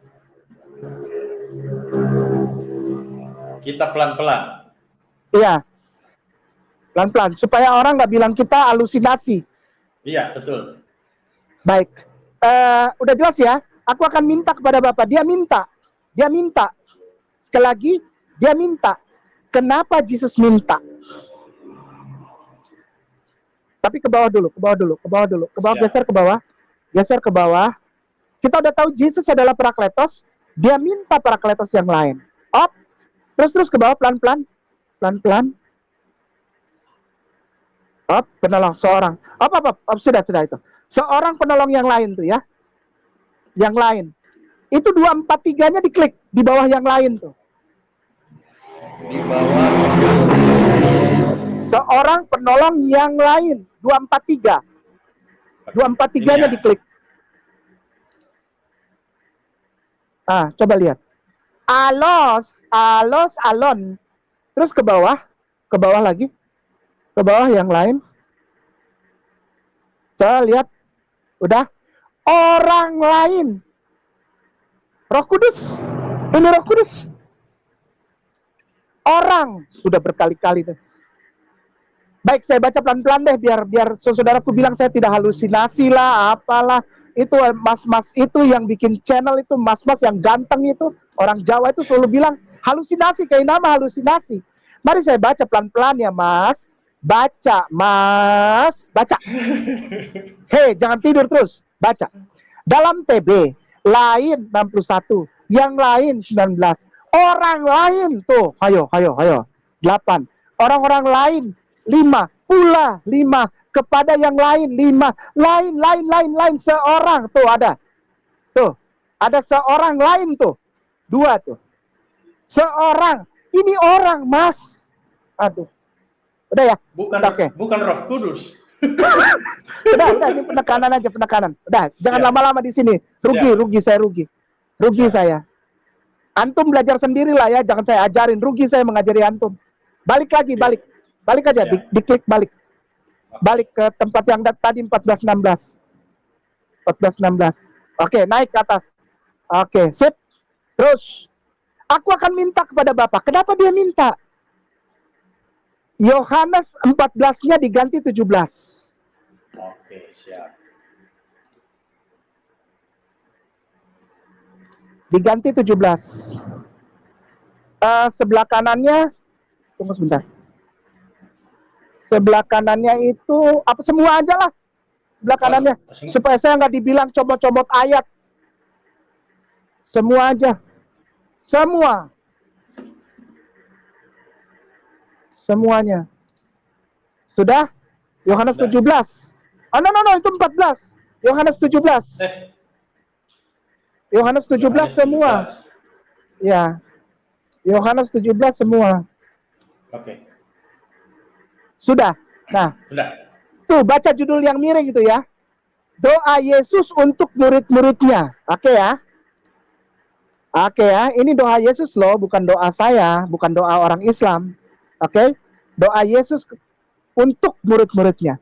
Kita pelan-pelan. Iya. Pelan-pelan. Supaya orang nggak bilang kita halusinasi. Iya, betul. Baik. Udah jelas ya? Aku akan minta kepada Bapak. Dia minta. Dia minta. Sekali lagi, dia minta. Kenapa Yesus minta? Tapi ke bawah dulu, ke bawah dulu, ke bawah dulu. Ke bawah, Siap. geser ke bawah. Geser ke bawah. Kita udah tahu Yesus adalah Parakletos. Dia minta Parakletos yang lain. Up. Terus ke bawah, pelan-pelan. Pelan-pelan. Up, penolong seorang. Up, sudah itu. Seorang penolong yang lain tuh ya. Yang lain. Itu 243-nya diklik di bawah yang lain tuh. Di bawah. Seorang penolong yang lain. 243. 243-nya Ini ya. diklik. Coba lihat. Alon. Terus ke bawah lagi. Ke bawah yang lain. Coba lihat. Udah. Orang lain. Roh Kudus. Ini Roh Kudus. Orang. Sudah berkali-kali tuh. Baik, saya baca pelan-pelan deh biar saudaraku bilang saya tidak halusinasi lah, apalah. Itu mas-mas itu yang bikin channel itu, mas-mas yang ganteng itu, orang Jawa itu selalu bilang halusinasi, kayak nama halusinasi. Mari saya baca pelan-pelan ya, Mas. Baca, Mas. Baca. Hei, jangan tidur terus. Baca. Dalam TB, lain 61, yang lain 19. Orang lain tuh, ayo. 8. Orang-orang lain 5, pula 5, kepada yang lain 5, lain seorang tuh ada. Tuh, ada seorang lain tuh. 2 tuh. Seorang, ini orang, Mas. Aduh. Udah ya? Bukan Roh Kudus. Udah, ini penekanan aja, penekanan. Udah, jangan lama-lama di sini. Rugi saya. Antum belajar sendirilah ya, jangan saya ajarin. Rugi saya mengajari antum. Balik lagi, balik aja, diklik balik. Balik ke tempat yang tadi 1416. Oke, naik ke atas. Oke, sip. Terus, aku akan minta kepada Bapak. Kenapa dia minta? Yohanes 14-nya diganti 17. Oke, siap. Diganti 17. Sebelah kanannya, tunggu sebentar. Sebelah kanannya itu apa, semua aja lah. Sebelah kanannya, supaya saya nggak dibilang comot-comot ayat. Semua aja. Semuanya. Sudah? Yohanes 17. No, itu 14. Yohanes 17. Yohanes 17 semua. Ya. Yohanes 17 semua. Oke. Sudah. Nah, Sudah. tuh baca judul yang miring itu ya. Doa Yesus untuk murid-muridnya. Oke ya. Ini doa Yesus loh, bukan doa saya, bukan doa orang Islam. Oke. Doa Yesus untuk murid-muridnya.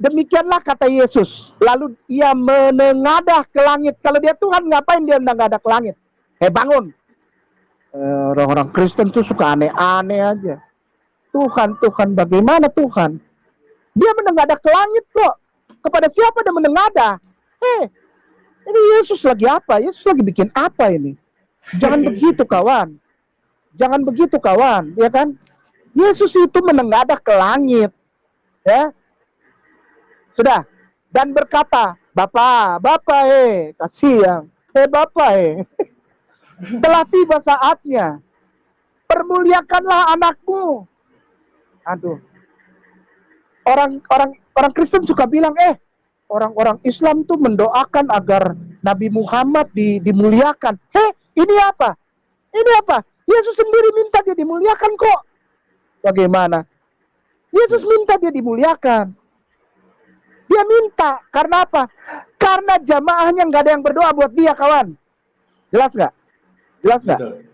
Demikianlah kata Yesus. Lalu ia menengadah ke langit. Kalau dia Tuhan, ngapain dia menengadah ke langit? Bangun. Orang-orang Kristen tuh suka aneh-aneh aja. Tuhan, bagaimana Tuhan? Dia menengadah ke langit kok. Kepada siapa dia menengadah? Ini Yesus lagi apa? Yesus lagi bikin apa ini? Jangan begitu kawan. Ya kan? Yesus itu menengadah ke langit. Ya. Sudah. Dan berkata, Bapak, kasihan. Bapak, telah tiba saatnya. Permuliakanlah anakmu. Aduh. Orang Kristen suka bilang, orang-orang Islam tuh mendoakan agar Nabi Muhammad dimuliakan. Ini apa? Yesus sendiri minta dia dimuliakan kok. Bagaimana? Yesus minta dia dimuliakan. Dia minta. Karena apa? Karena jamaahnya nggak ada yang berdoa buat dia, kawan. Jelas nggak? Betul.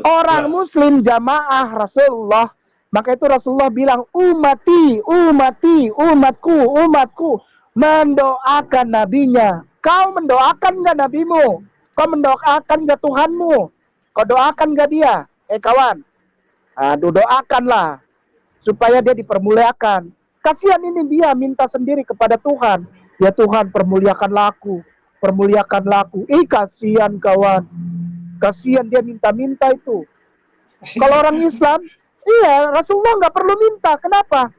Orang Muslim jamaah Rasulullah. Maka itu Rasulullah bilang, umatku mendoakan nabinya. Kau mendoakan nggak nabimu? Kau mendoakan nggak Tuhanmu? Kau doakan nggak dia? Kawan, aduh, doakanlah. supaya dia dipermuliakan. Kasihan ini dia minta sendiri kepada Tuhan. Ya Tuhan, permuliakanlah aku. Permuliakanlah aku. Kasihan kawan. Kasihan dia minta-minta itu. Kalau orang Islam, iya, Rasulullah nggak perlu minta. Kenapa?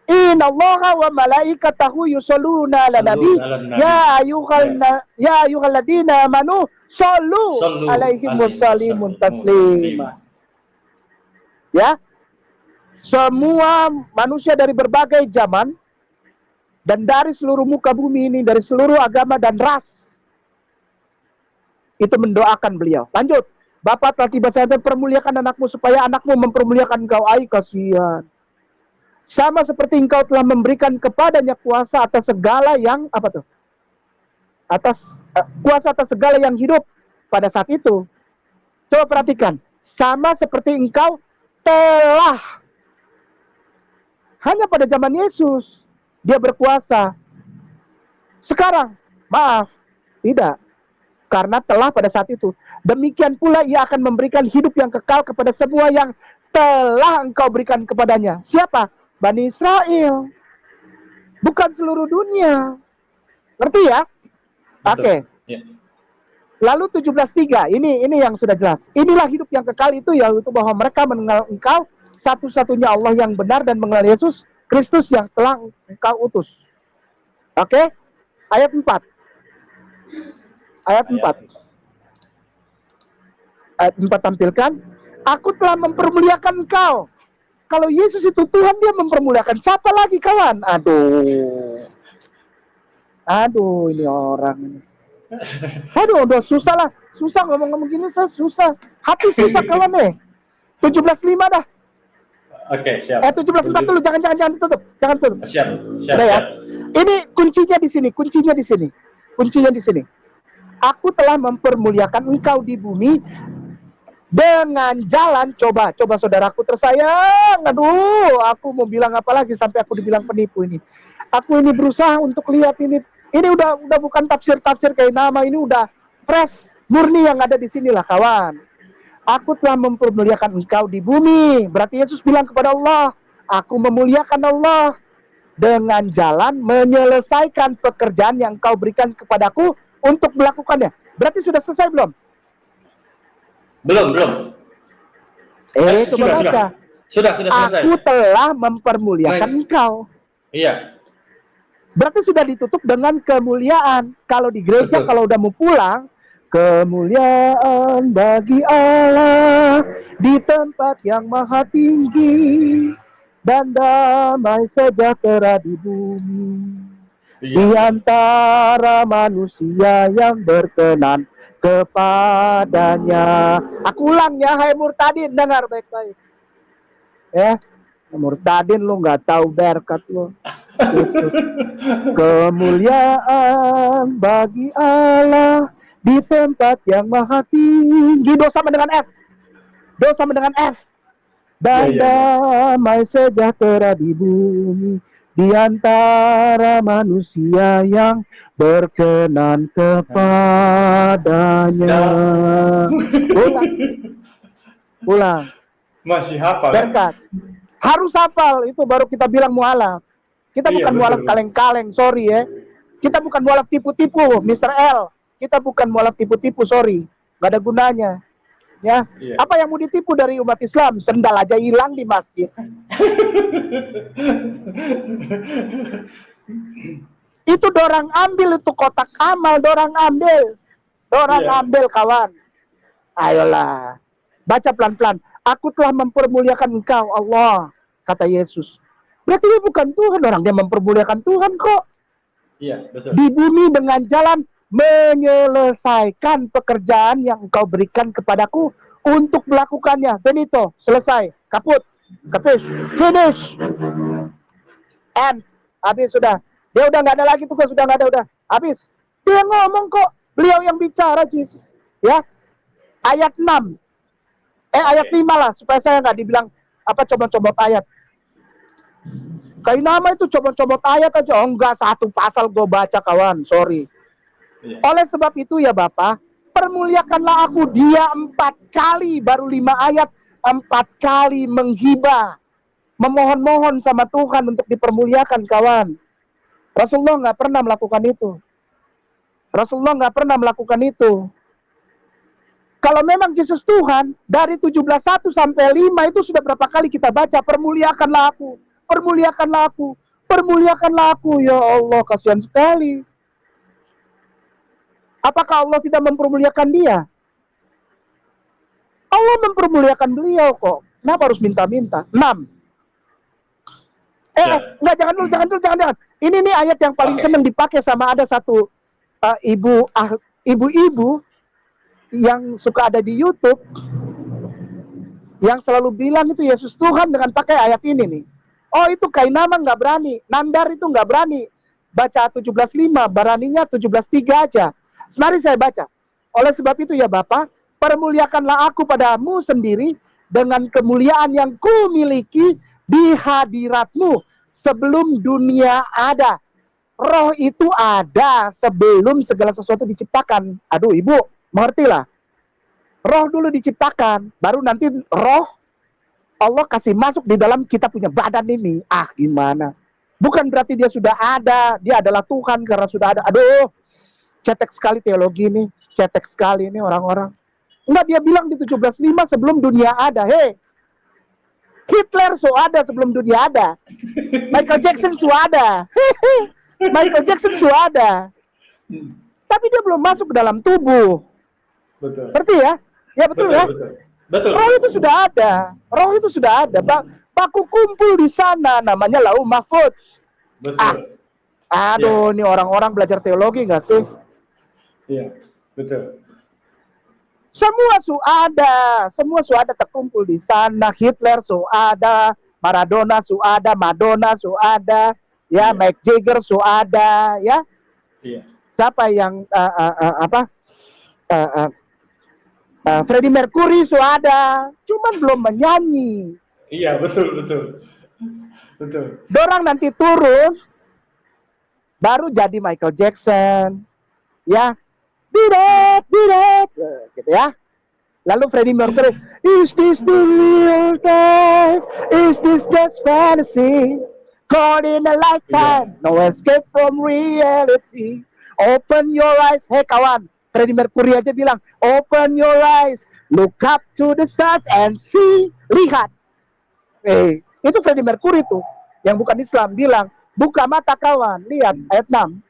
Innallaha wa malaikatahu yusholluna ala nabi ya ayyuhalladzina amanu shollu alaihi wasallimu taslima. Ya. Semua manusia dari berbagai zaman dan dari seluruh muka bumi ini, dari seluruh agama dan ras, itu mendoakan beliau. Lanjut. Bapak telah tiba saatnya, permuliakan anakmu supaya anakmu mempermuliakan engkau. Kasihan. Sama seperti engkau telah memberikan kepadanya kuasa atas segala yang kuasa atas segala yang hidup pada saat itu. Coba perhatikan, sama seperti engkau telah, hanya pada zaman Yesus dia berkuasa. Sekarang, maaf, tidak. Karena telah pada saat itu. Demikian pula ia akan memberikan hidup yang kekal kepada semua yang telah engkau berikan kepadanya. Siapa? Bani Israel. Bukan seluruh dunia. Ngerti ya? Oke. Ya. Lalu 17:3. Ini yang sudah jelas. Inilah hidup yang kekal itu, yaitu bahwa mereka mengenal engkau satu-satunya Allah yang benar dan mengenal Yesus Kristus yang telah engkau utus. Oke? Ayat 4. Ayat 4 tampilkan. Aku telah mempermuliakan engkau. Kalau Yesus itu Tuhan, dia mempermuliakan siapa lagi kawan? Aduh ini orang. Udah susah lah. Susah ngomong-ngomong gini, saya susah. Hati susah kawan 17:5 dah. Oke, siap. 17:4 dulu, jangan tutup. Jangan tutup. Siap. Udah ya. Ini kuncinya di sini. Aku telah mempermuliakan engkau di bumi dengan jalan, coba saudaraku tersayang. Aduh, aku mau bilang apa lagi sampai aku dibilang penipu ini. Aku ini berusaha untuk lihat ini. Ini udah bukan tafsir kayak nama, ini udah fresh, murni yang ada di sinilah kawan. Aku telah mempermuliakan engkau di bumi. Berarti Yesus bilang kepada Allah, aku memuliakan Allah dengan jalan menyelesaikan pekerjaan yang kau berikan kepadaku untuk melakukannya. Berarti sudah selesai belum? Belum. Coba baca. Sudah selesai. Aku telah mempermuliakan engkau. Iya. Berarti sudah ditutup dengan kemuliaan. Kalau di gereja, Betul. kalau udah mau pulang, kemuliaan bagi Allah di tempat yang maha tinggi dan damai sejahtera di bumi. Di antara manusia yang berkenan kepadanya. Aku ulang ya, hai murtadin, dengar baik-baik. Murtadin lu nggak tahu berkat lu. Kemuliaan bagi Allah di tempat yang maha tinggi. Dosa dengan F. Dan damai sejahtera di bumi di antara manusia yang berkenan kepadanya. Ulang. Masih hafal. Berkat. Harus hafal, itu baru kita bilang mualaf. Kita bukan mualaf kaleng-kaleng, sorry ya. Kita bukan mualaf tipu-tipu, Mr. L. Kita bukan mualaf tipu-tipu, sorry. Gak ada gunanya. Ya. Apa yang mau ditipu dari umat Islam? Sendal aja hilang di masjid. Itu dorang ambil, itu kotak amal, dorang ambil kawan. Ayolah, baca pelan-pelan. Aku telah mempermuliakan engkau Allah, kata Yesus. Berarti dia bukan Tuhan, orang dia mempermuliakan Tuhan kok. Iya, betul. Di bumi dengan jalan menyelesaikan pekerjaan yang engkau berikan kepadaku untuk melakukannya. Benito, selesai, kaput, finish, and habis sudah. Dia udah nggak ada lagi tugas, sudah nggak ada, udah habis. Dia ngomong kok, beliau yang bicara, Yesus. Ya, ayat 6, ayat 5 lah, supaya saya nggak dibilang apa comot-comot ayat. Kayak nama itu comot-comot ayat aja. Oh enggak, satu pasal gue baca kawan, sorry. Oleh sebab itu ya Bapak, permuliakanlah aku. Dia 4 kali, baru 5 ayat, 4 kali menghibah. memohon-mohon sama Tuhan untuk dipermuliakan, kawan. Rasulullah nggak pernah melakukan itu. Rasulullah nggak pernah melakukan itu. Kalau memang Yesus Tuhan, dari 17:1 sampai 5 itu sudah berapa kali kita baca, permuliakanlah aku, permuliakanlah aku, permuliakanlah aku. Ya Allah, kasihan sekali. Apakah Allah tidak mempermuliakan dia? Allah mempermuliakan beliau kok. Kenapa harus minta-minta? 6. Enggak, jangan dulu. Ini nih ayat yang paling senang dipakai sama ada satu ibu-ibu yang suka ada di YouTube, yang selalu bilang itu Yesus Tuhan dengan pakai ayat ini nih. Oh, itu Kainama nggak berani, Nandar itu nggak berani baca 17:5, beraninya 17:3 aja. Mari saya baca. Oleh sebab itu ya Bapa, permuliakanlah aku padamu sendiri dengan kemuliaan yang kumiliki di hadiratmu sebelum dunia ada. Roh itu ada sebelum segala sesuatu diciptakan. Aduh, Ibu, mengertilah. Roh dulu diciptakan, baru nanti roh Allah kasih masuk di dalam kita punya badan ini. Ah, gimana? Bukan berarti dia sudah ada, dia adalah Tuhan karena sudah ada. Aduh, cetek sekali teologi ini, cetek sekali ini orang-orang. Enggak, dia bilang di 17:5 sebelum dunia ada. Hei, Hitler ada sebelum dunia ada. Michael Jackson ada. Michael Jackson ada. Tapi dia belum masuk ke dalam tubuh. Betul. Ngerti ya? Ya betul, ya. Betul. Roh itu sudah ada. Roh itu sudah ada. Baku kumpul di sana, namanya Lauh Mahfudz. Betul. Aduh, ini orang-orang belajar teologi nggak sih? Iya, betul. Semua ada terkumpul di sana. Hitler ada, Maradona ada, Madonna ada, ya, Mick Jagger ada, ya. Iya. Siapa yang Freddie Mercury ada, cuman belum menyanyi. Iya, betul. Dorang nanti turun, baru jadi Michael Jackson, ya. Biret, gitu ya. Lalu Freddie Mercury, is this the real time? Is this just fantasy? Caught in a lifetime, no escape from reality. Open your eyes, hey kawan. Freddie Mercury aja bilang, open your eyes, look up to the stars and see. Lihat. Itu Freddie Mercury tuh, yang bukan Islam, bilang, buka mata kawan, lihat ayat 6.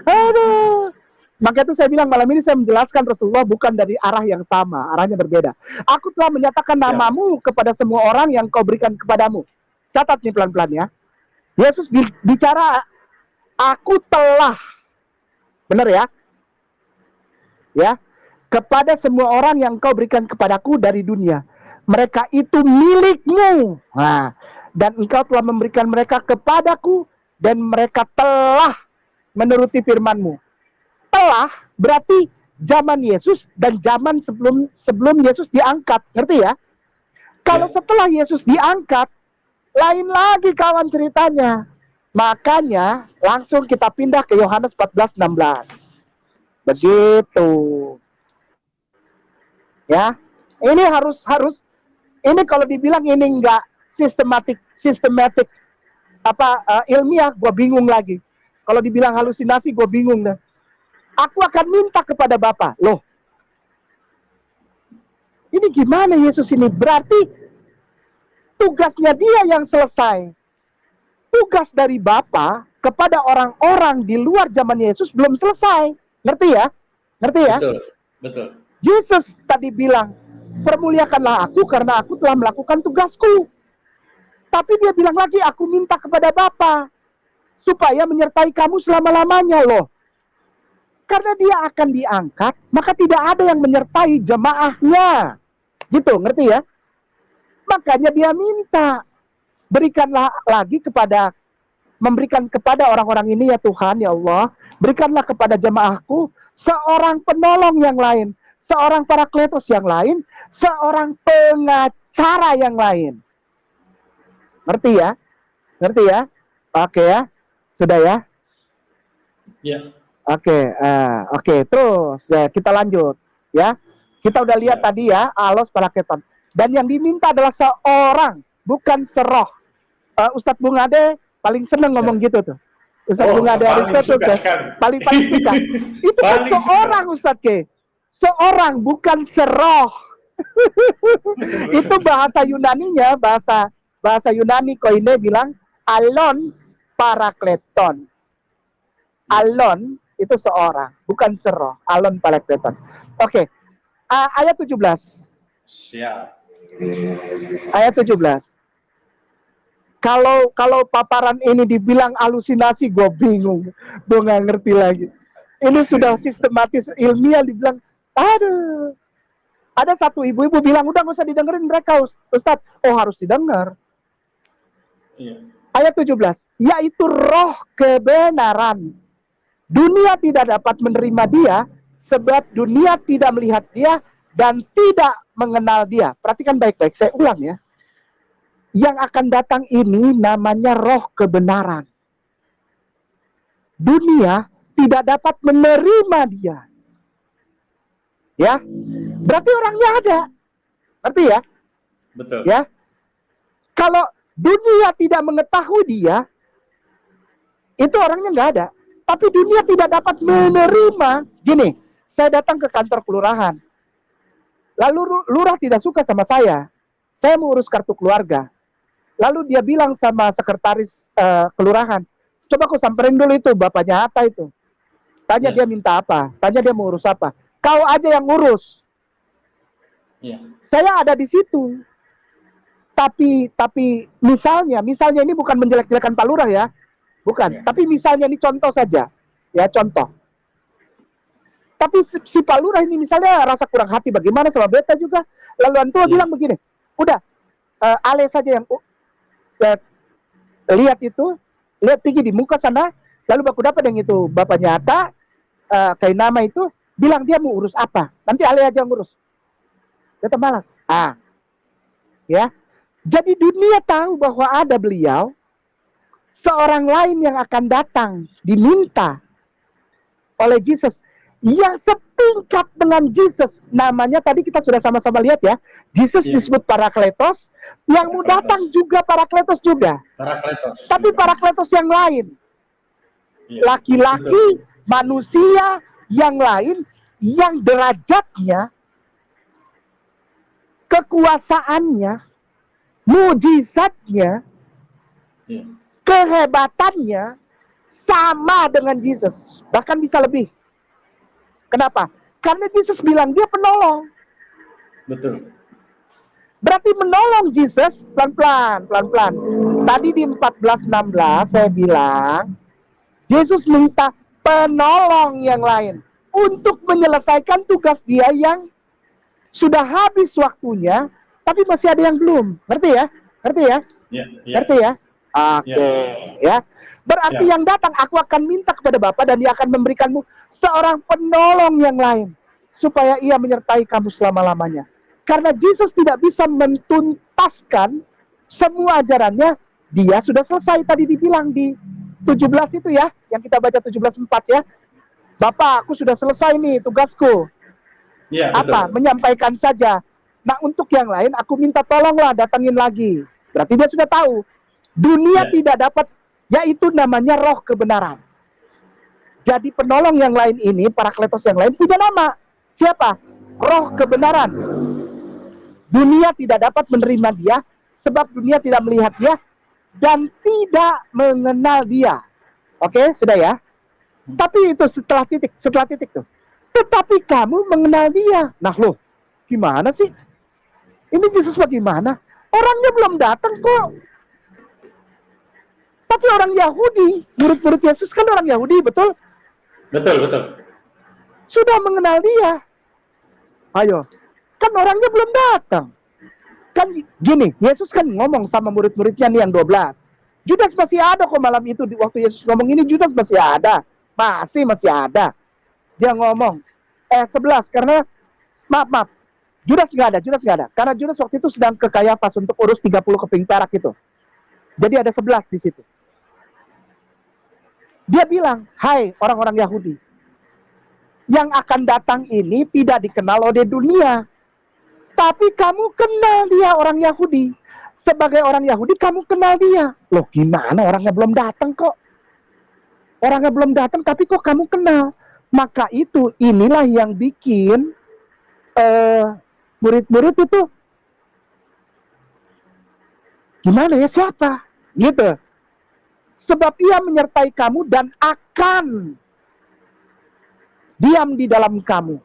Aduh. Maka itu saya bilang malam ini saya menjelaskan Rasulullah bukan dari arah yang sama, arahnya berbeda. Aku telah menyatakan namamu kepada semua orang yang kau berikan kepadamu. Catat nih pelan-pelan ya. Yesus bicara, aku telah, benar ya? Ya, kepada semua orang yang kau berikan kepadaku dari dunia. Mereka itu milikmu. Nah, dan engkau telah memberikan mereka kepadaku, dan mereka telah menuruti firman-Mu. Telah berarti zaman Yesus dan zaman sebelum Yesus diangkat. Ngerti ya? Kalau setelah Yesus diangkat, lain lagi kawan ceritanya. Makanya langsung kita pindah ke Yohanes 14:16. Begitu. Ya. Ini harus ini kalau dibilang ini enggak sistematik ilmiah, gue bingung lagi. Kalau dibilang halusinasi, gue bingung dah. Aku akan minta kepada Bapa. Loh, ini gimana Yesus ini? Berarti tugasnya dia yang selesai. Tugas dari Bapa kepada orang-orang di luar zaman Yesus belum selesai. Ngerti ya? Ngerti ya? Betul. Yesus tadi bilang, permuliakanlah aku karena aku telah melakukan tugasku. Tapi dia bilang lagi, aku minta kepada Bapa supaya menyertai kamu selama-lamanya loh. Karena dia akan diangkat, maka tidak ada yang menyertai jemaahnya. Gitu, ngerti ya? Makanya dia minta, memberikan kepada orang-orang ini ya Tuhan, ya Allah, berikanlah kepada jemaahku seorang penolong yang lain, seorang parakletos yang lain, seorang pengacara yang lain. Ngerti ya? Ngerti ya? Oke ya? Sudah ya? Ya. Oke. Terus kita lanjut ya. Kita udah lihat tadi ya, alos parakleton. Dan yang diminta adalah seorang, bukan seroh. Ustadz Bung Ade paling seneng ngomong gitu tuh. Ustadz Bung Ade paling Aristo tuh suka sekali. paling suka. Itu kan Paling seorang suka. Ustadz Ke. Seorang, bukan seroh. Itu bahasa Yunaninya, bahasa Yunani koine bilang alon parakleton. Alon itu seorang, bukan seroh. Alon parakleton. Oke. Ayat 17. Siap. Ayat 17. Kalau paparan ini dibilang halusinasi, gue bingung. Gue nggak ngerti lagi. Ini sudah sistematis ilmiah dibilang, aduh. Ada satu ibu-ibu bilang, udah nggak usah didengerin mereka, Ustadz. Oh, harus didengar. Iya. Ayat 17. Yaitu roh kebenaran. Dunia tidak dapat menerima dia, sebab dunia tidak melihat dia, dan tidak mengenal dia. Perhatikan baik-baik, saya ulang ya. Yang akan datang ini namanya roh kebenaran. Dunia tidak dapat menerima dia. Ya, berarti orangnya ada. Ngerti ya? Betul. Ya. Kalau dunia tidak mengetahui dia, itu orangnya nggak ada. Tapi dunia tidak dapat menerima. Gini, saya datang ke kantor kelurahan. Lalu lurah tidak suka sama saya. Saya mau urus kartu keluarga. Lalu dia bilang sama sekretaris kelurahan, coba kau samperin dulu itu bapaknya Hatta itu. Tanya dia minta apa, tanya dia mau urus apa. Kau aja yang ngurus. Iya. Saya ada di situ. Tapi misalnya ini bukan menjelek-jelekan Pak Lurah ya. Bukan. Ya. Tapi misalnya ini contoh saja. Ya, contoh. Tapi si Pak Lurah ini misalnya rasa kurang hati bagaimana sama beta juga. Lalu Antua bilang begini, udah, Ale saja yang lihat itu, lihat pergi di muka sana, lalu baku dapat yang itu bapaknya Hatta, kayak nama itu, bilang dia mau urus apa. Nanti Ale aja yang ngurus. Beta malas. Ya. Jadi dunia tahu bahwa ada beliau, seorang lain yang akan datang, diminta oleh Yesus, yang setingkat dengan Yesus. Namanya tadi kita sudah sama-sama lihat ya. Yesus disebut Parakletos, yang mau datang juga Parakletos juga. Parakletos. Tapi Parakletos yang lain. Laki-laki, manusia yang lain, yang derajatnya, kekuasaannya, mujizatnya, kehebatannya sama dengan Yesus. Bahkan bisa lebih. Kenapa? Karena Yesus bilang dia penolong. Betul. Berarti menolong Yesus pelan-pelan. Tadi di 14:16 saya bilang, Yesus minta penolong yang lain untuk menyelesaikan tugas dia yang sudah habis waktunya, tapi masih ada yang belum. Ngerti ya? Ngerti ya? Oke. Ya. Berarti yang datang, aku akan minta kepada Bapa dan dia akan memberikanmu seorang penolong yang lain, supaya ia menyertai kamu selama-lamanya. Karena Yesus tidak bisa mentuntaskan semua ajarannya, dia sudah selesai tadi dibilang di 17 itu ya, yang kita baca 17:4 ya. Bapak, aku sudah selesai nih tugasku. Ya, apa? betul. Menyampaikan saja. Nah, untuk yang lain, aku minta tolonglah datangin lagi. Berarti dia sudah tahu. Dunia tidak dapat, yaitu namanya roh kebenaran. Jadi penolong yang lain ini, Parakletos yang lain punya nama. Siapa? Roh kebenaran. Dunia tidak dapat menerima dia, sebab dunia tidak melihat dia, dan tidak mengenal dia. Oke, sudah ya? Tapi itu setelah titik tuh. Tetapi kamu mengenal dia. Nah loh, gimana sih? Ini Yesus bagaimana? Orangnya belum datang kok. Tapi orang Yahudi, murid-murid Yesus kan orang Yahudi, betul? Betul. Sudah mengenal dia. Ayo, kan orangnya belum datang. Kan gini, Yesus kan ngomong sama murid-muridnya nih yang 12. Judas masih ada kok malam itu, waktu Yesus ngomong ini Judas masih ada. Masih ada. Dia ngomong, 11, karena, maaf, Judas nggak ada. Karena Judas waktu itu sedang ke Kayafas untuk urus 30 keping perak itu. Jadi ada 11 di situ. Dia bilang, hai orang-orang Yahudi, yang akan datang ini tidak dikenal oleh dunia, Tapi kamu kenal dia orang Yahudi. Sebagai orang Yahudi kamu kenal dia. Loh gimana, orangnya belum datang kok. Orangnya belum datang tapi kok kamu kenal. Maka inilah yang bikin murid-murid itu gimana ya, siapa? Gitu. Sebab ia menyertai kamu dan akan diam di dalam kamu.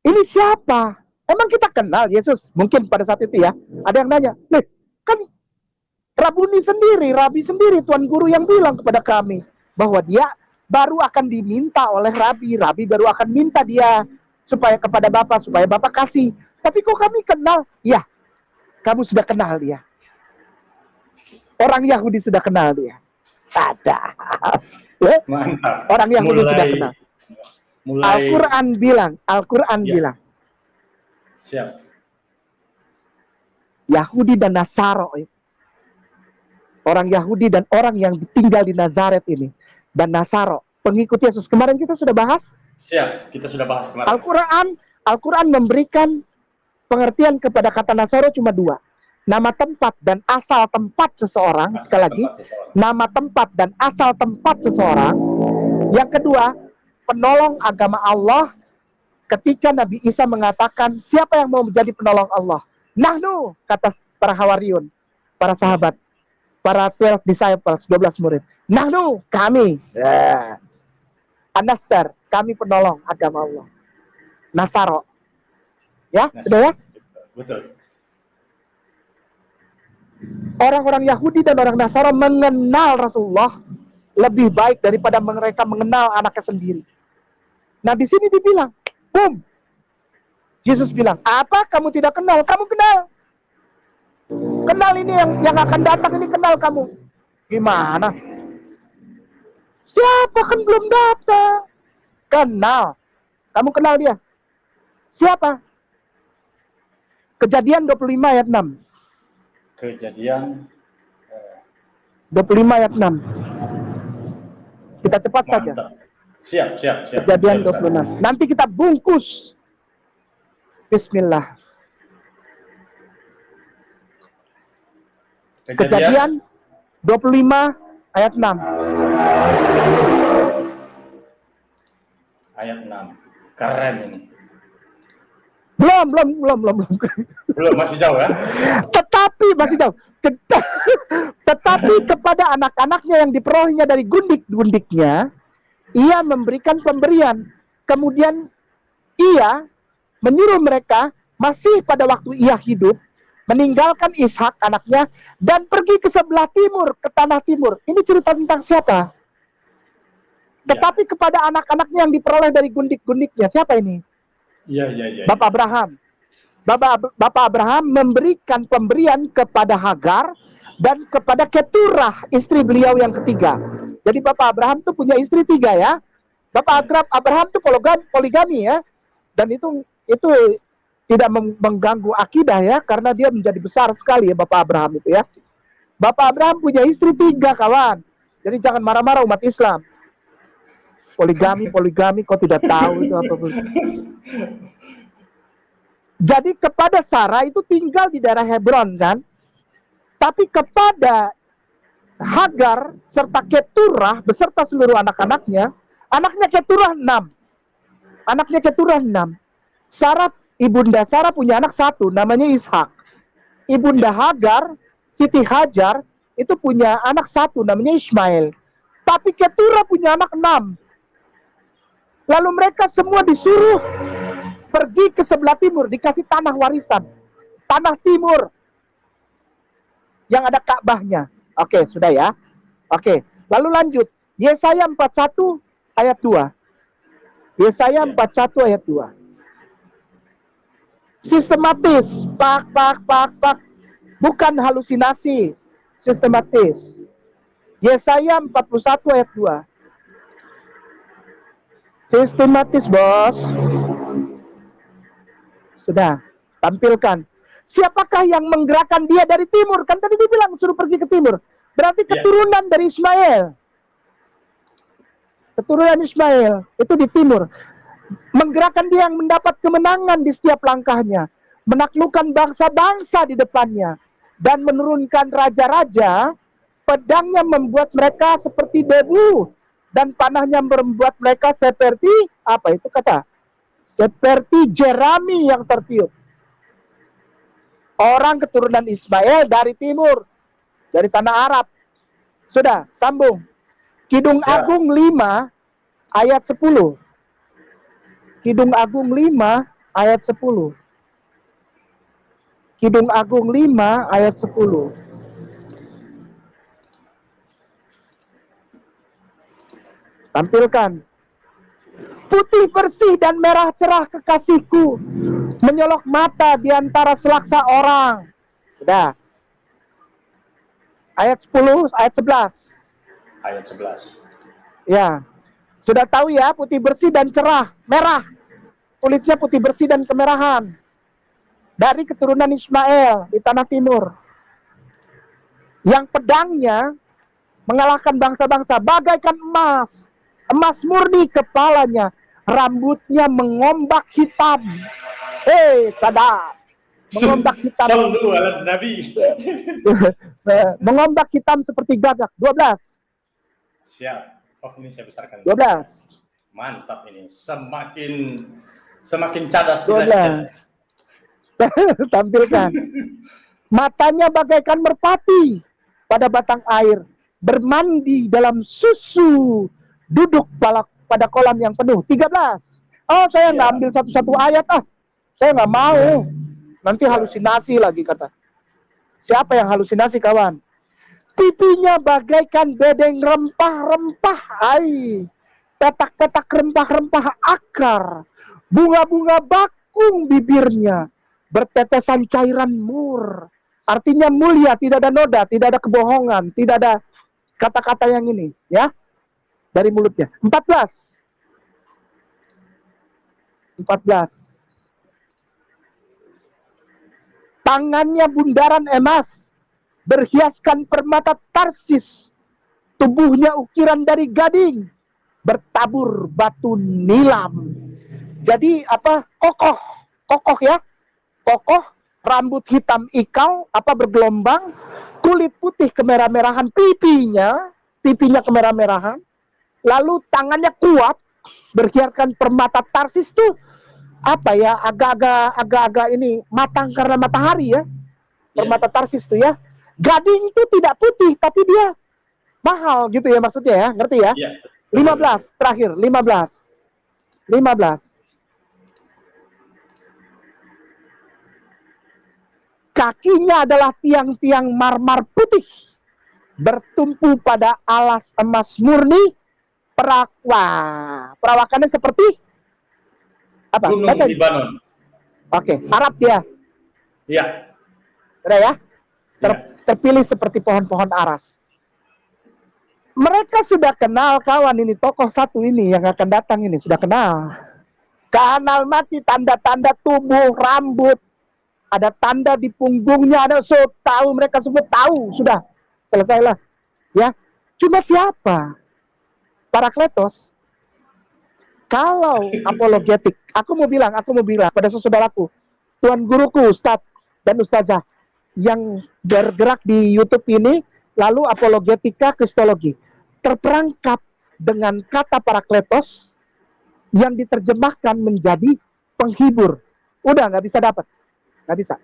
Ini siapa? Emang kita kenal Yesus? Mungkin pada saat itu ya. Ada yang nanya, nih kan Rabuni sendiri, Rabi sendiri, Tuan Guru yang bilang kepada kami bahwa dia baru akan diminta oleh Rabi. Rabi baru akan minta dia supaya kepada Bapak, supaya Bapak kasih. Tapi kok kami kenal? Ya, kamu sudah kenal dia. Orang Yahudi sudah kenal dia. Sadar. Mantap. Orang Yahudi sudah kenal. Al-Quran bilang, bilang, siap. Yahudi dan Nasaro, orang Yahudi dan orang yang tinggal di Nazaret ini, dan Nasaro, pengikut Yesus. Kemarin kita sudah bahas. Siap, kita sudah bahas kemarin. Al-Quran memberikan pengertian kepada kata Nasaro cuma dua. Nama tempat dan asal tempat seseorang. Sekali lagi, nama tempat dan asal tempat seseorang. Yang kedua, penolong agama Allah. Ketika Nabi Isa mengatakan, siapa yang mau menjadi penolong Allah? Nahnu, kata para hawariun, para sahabat, para 12 disciples, 12 murid. Nahnu, kami. An-Nasr, kami penolong agama Allah. Nasaro. Ya, sudah ya? Betul. Orang-orang Yahudi dan orang Nasara mengenal Rasulullah lebih baik daripada mereka mengenal anaknya sendiri. Nah, di sini dibilang, boom. Yesus bilang, apa kamu tidak kenal? Kamu kenal. Kenal ini yang akan datang ini, kenal kamu. Gimana? Siapa kan belum datang? Kenal. Kamu kenal dia. Siapa? Kejadian 25 ayat 6. Kejadian 25 ayat 6. Kita cepat saja. Siap. Kejadian 26. Nanti kita bungkus. Bismillah. Kejadian 25 ayat 6. Ayat 6. Keren ini. Belum. Belum, masih jauh ya? Tetapi masih jauh. Tetapi kepada anak-anaknya yang diperolehnya dari gundik-gundiknya, ia memberikan pemberian. Kemudian ia menyuruh mereka masih pada waktu ia hidup meninggalkan Ishak anaknya dan pergi ke sebelah timur, ke tanah timur. Ini cerita tentang siapa? Tetapi kepada anak-anaknya yang diperoleh dari gundik-gundiknya, siapa ini? Iya. Bapak Abraham. Bapak Abraham memberikan pemberian kepada Hagar dan kepada Keturah, istri beliau yang ketiga. Jadi Bapak Abraham tuh punya istri 3 ya. Bapak Abraham tuh poligami ya. Dan itu tidak mengganggu akidah ya, karena dia menjadi besar sekali ya Bapak Abraham itu ya. Bapak Abraham punya istri 3 kawan. Jadi jangan marah-marah umat Islam. Poligami, kau tidak tahu itu apa. Jadi kepada Sarah itu tinggal di daerah Hebron kan. Tapi kepada Hagar serta Keturah beserta seluruh anak-anaknya, anaknya Keturah 6. Anaknya Keturah 6. Ibunda Sarah punya anak 1 namanya Ishak. Ibunda Hagar, Siti Hajar itu punya anak 1 namanya Ismail. Tapi Keturah punya anak 6. Lalu mereka semua disuruh pergi ke sebelah timur, dikasih tanah warisan. Tanah timur. Yang ada Ka'bahnya. Oke, sudah ya. Oke, lalu lanjut. Yesaya 41 ayat 2. Yesaya 41 ayat 2. Sistematis. Pak. Bukan halusinasi. Sistematis. Yesaya 41 ayat 2. Sistematis, bos. Sudah, tampilkan. Siapakah yang menggerakkan dia dari timur? Kan tadi dibilang suruh pergi ke timur. Berarti keturunan dari Ismail. Keturunan Ismail itu di timur. Menggerakkan dia yang mendapat kemenangan di setiap langkahnya, menaklukkan bangsa-bangsa di depannya, dan menurunkan raja-raja. Pedangnya membuat mereka seperti debu, dan panahnya membuat mereka seperti, apa itu kata? Seperti jerami yang tertiup. Orang keturunan Ismail dari timur, dari tanah Arab. Sudah, sambung. Kidung Siap. Agung 5 ayat 10. Kidung Agung 5 ayat 10. Kidung Agung 5 ayat 10. Tampilkan. Putih bersih dan merah cerah kekasihku, menyolok mata di antara selaksa orang. Sudah. Ayat 10, ayat 11. Ayat 11. Ya. Sudah tahu ya, putih bersih dan cerah, merah. Kulitnya putih bersih dan kemerahan. Dari keturunan Ismail di tanah timur. Yang pedangnya mengalahkan bangsa-bangsa bagaikan emas. Emas murni kepalanya, rambutnya mengombak hitam. Hei, sadar. Mengombak hitam. Sallu ala Nabi. Mengombak hitam seperti gagak. 12. Siap. Oh, ini saya besarkan. 12. Mantap ini. Semakin cadas 12. Tampilkan. Matanya bagaikan merpati pada batang air, bermandi dalam susu, duduk pada kolam yang penuh. 13. Oh, saya nggak ambil satu-satu ayat, saya nggak mau. Nanti halusinasi lagi, kata. Siapa yang halusinasi, kawan? Pipinya bagaikan bedeng rempah-rempah, petak-petak rempah-rempah akar, bunga-bunga bakung bibirnya, bertetesan cairan mur. Artinya mulia, tidak ada noda, tidak ada kebohongan, tidak ada kata-kata yang ini, ya. Dari mulutnya. 14. Tangannya bundaran emas, berhiaskan permata Tarsis, tubuhnya ukiran dari gading, bertabur batu nilam. Jadi apa? Kokoh ya, kokoh, rambut hitam ikal, bergelombang, kulit putih kemerah-merahan, pipinya kemerah-merahan, lalu tangannya kuat, berhiaskan permata Tarsis tuh agak-agak ini matang karena matahari ya. Permata Tarsis tuh ya. Gading itu tidak putih tapi dia mahal gitu ya maksudnya ya, ngerti ya? 15 terakhir, 15. Kakinya adalah tiang-tiang marmer putih, bertumpu pada alas emas murni. Perawakannya seperti apa? Gunung Libanon. Oke, Arab dia. Iya. Udah ya? Terpilih seperti pohon-pohon aras. Mereka sudah kenal, kawan, ini tokoh satu ini yang akan datang ini sudah kenal. Kanal mati, tanda-tanda tubuh, rambut, ada tanda di punggungnya, ada tahu, mereka semua tahu, sudah selesailah. Ya, cuma siapa? Parakletos. Kalau apologetik, aku mau bilang pada saudaraku, tuan guruku, Ustadz dan Ustazah yang bergerak di YouTube ini, lalu apologetika kristologi, terperangkap dengan kata parakletos yang diterjemahkan menjadi penghibur. Udah nggak bisa dapat, nggak bisa.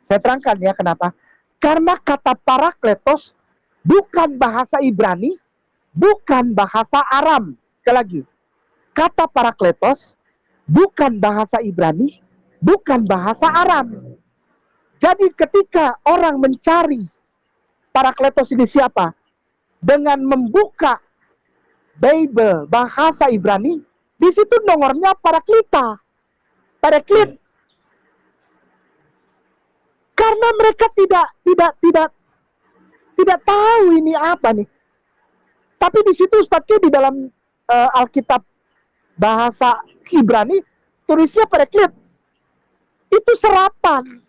Saya terangkan ya kenapa. Karena kata parakletos bukan bahasa Ibrani, bukan bahasa Aram. Sekali lagi, kata parakletos bukan bahasa Ibrani, bukan bahasa Aram. Jadi ketika orang mencari parakletos ini siapa, dengan membuka Bible bahasa Ibrani, di situ nomornya paraklita, paraklit. Karena mereka tidak tahu ini apa nih. Tapi di situ Ustadznya di dalam Alkitab bahasa Ibrani tulisnya paraklit. Itu serapan.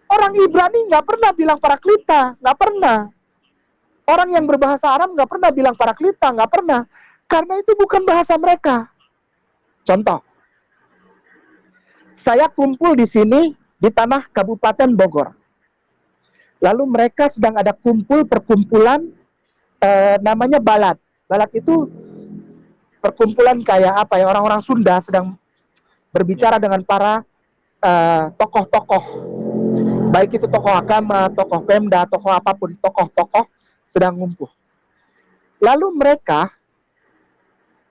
Orang Ibrani nggak pernah bilang paraklita, nggak pernah. Orang yang berbahasa Arab nggak pernah bilang paraklita, nggak pernah. Karena itu bukan bahasa mereka. Contoh, saya kumpul di sini di tanah Kabupaten Bogor. Lalu mereka sedang ada perkumpulan namanya Balat. Balat itu perkumpulan kayak apa ya, orang-orang Sunda sedang berbicara dengan para tokoh-tokoh, baik itu tokoh agama, tokoh Pemda, tokoh apapun, tokoh-tokoh sedang ngumpul. Lalu mereka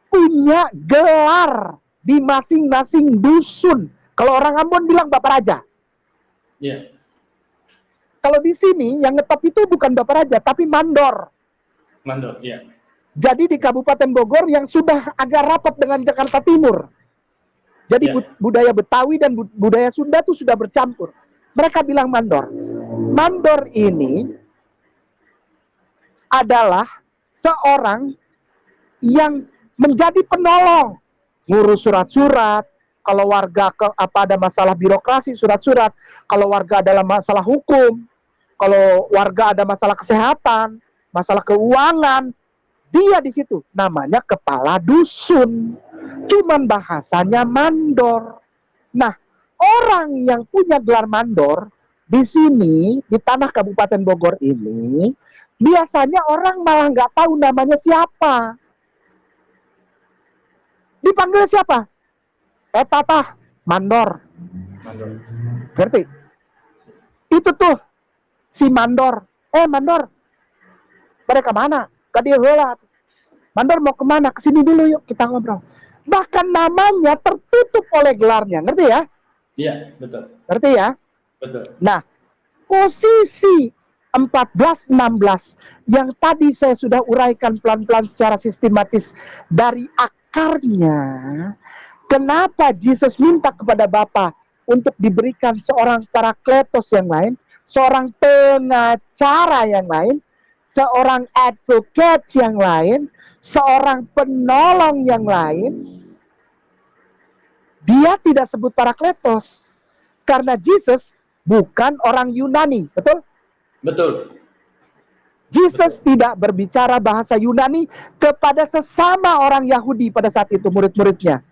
punya gelar di masing-masing dusun. Kalau orang Ambon bilang Bapak Raja. Iya. Kalau di sini yang ngetop itu bukan Bapak Raja, tapi mandor. Mandor, iya. Jadi di Kabupaten Bogor yang sudah agak rapat dengan Jakarta Timur. Jadi budaya Betawi dan budaya Sunda itu sudah bercampur. Mereka bilang mandor. Mandor ini adalah seorang yang menjadi penolong, ngurus surat-surat. Kalau warga ada masalah birokrasi, surat-surat. Kalau warga adalah masalah hukum, kalau warga ada masalah kesehatan, masalah keuangan, dia di situ namanya kepala dusun. Cuman bahasanya mandor. Nah, orang yang punya gelar mandor di sini di tanah Kabupaten Bogor ini biasanya orang malah nggak tahu namanya siapa. Dipanggil siapa? Tatah, mandor. Mandor. Ngerti? Itu tuh si mandor. Mandor. Pada kemana? Ke dia heula. Mandor mau kemana? Kesini dulu yuk kita ngobrol. Bahkan namanya tertutup oleh gelarnya. Ngerti ya? Iya, betul. Ngerti ya? Betul. Nah, posisi 14-16 yang tadi saya sudah uraikan pelan-pelan secara sistematis dari akarnya. Kenapa Yesus minta kepada Bapa untuk diberikan seorang parakletos yang lain, seorang pengacara yang lain, seorang advocate yang lain, seorang penolong yang lain. Dia tidak sebut parakletos karena Yesus bukan orang Yunani, betul? Betul. Yesus tidak berbicara bahasa Yunani kepada sesama orang Yahudi pada saat itu, murid-muridnya.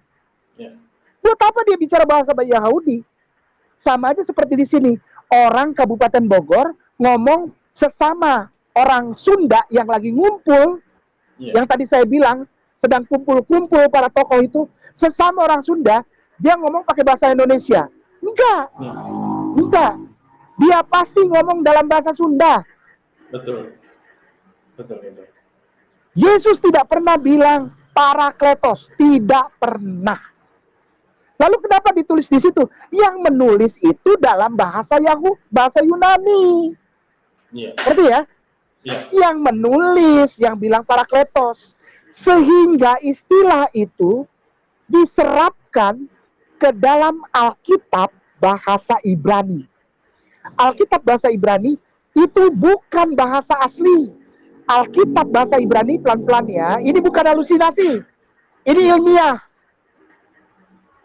Ya. Buat apa dia bicara bahasa Yahudi? Sama aja seperti di sini. Orang Kabupaten Bogor ngomong sesama orang Sunda yang lagi ngumpul, yang tadi saya bilang sedang kumpul-kumpul para tokoh itu, sesama orang Sunda, dia ngomong pakai bahasa Indonesia. Enggak. Dia pasti ngomong dalam bahasa Sunda. Betul. Yesus tidak pernah bilang parakletos, tidak pernah. Lalu kenapa ditulis di situ? Yang menulis itu dalam bahasa bahasa Yunani. Ngerti ya? Yang menulis, yang bilang parakletos. Sehingga istilah itu diserapkan ke dalam Alkitab bahasa Ibrani. Alkitab bahasa Ibrani itu bukan bahasa asli. Alkitab bahasa Ibrani, pelan-pelan ya, ini bukan halusinasi. Ini ilmiah.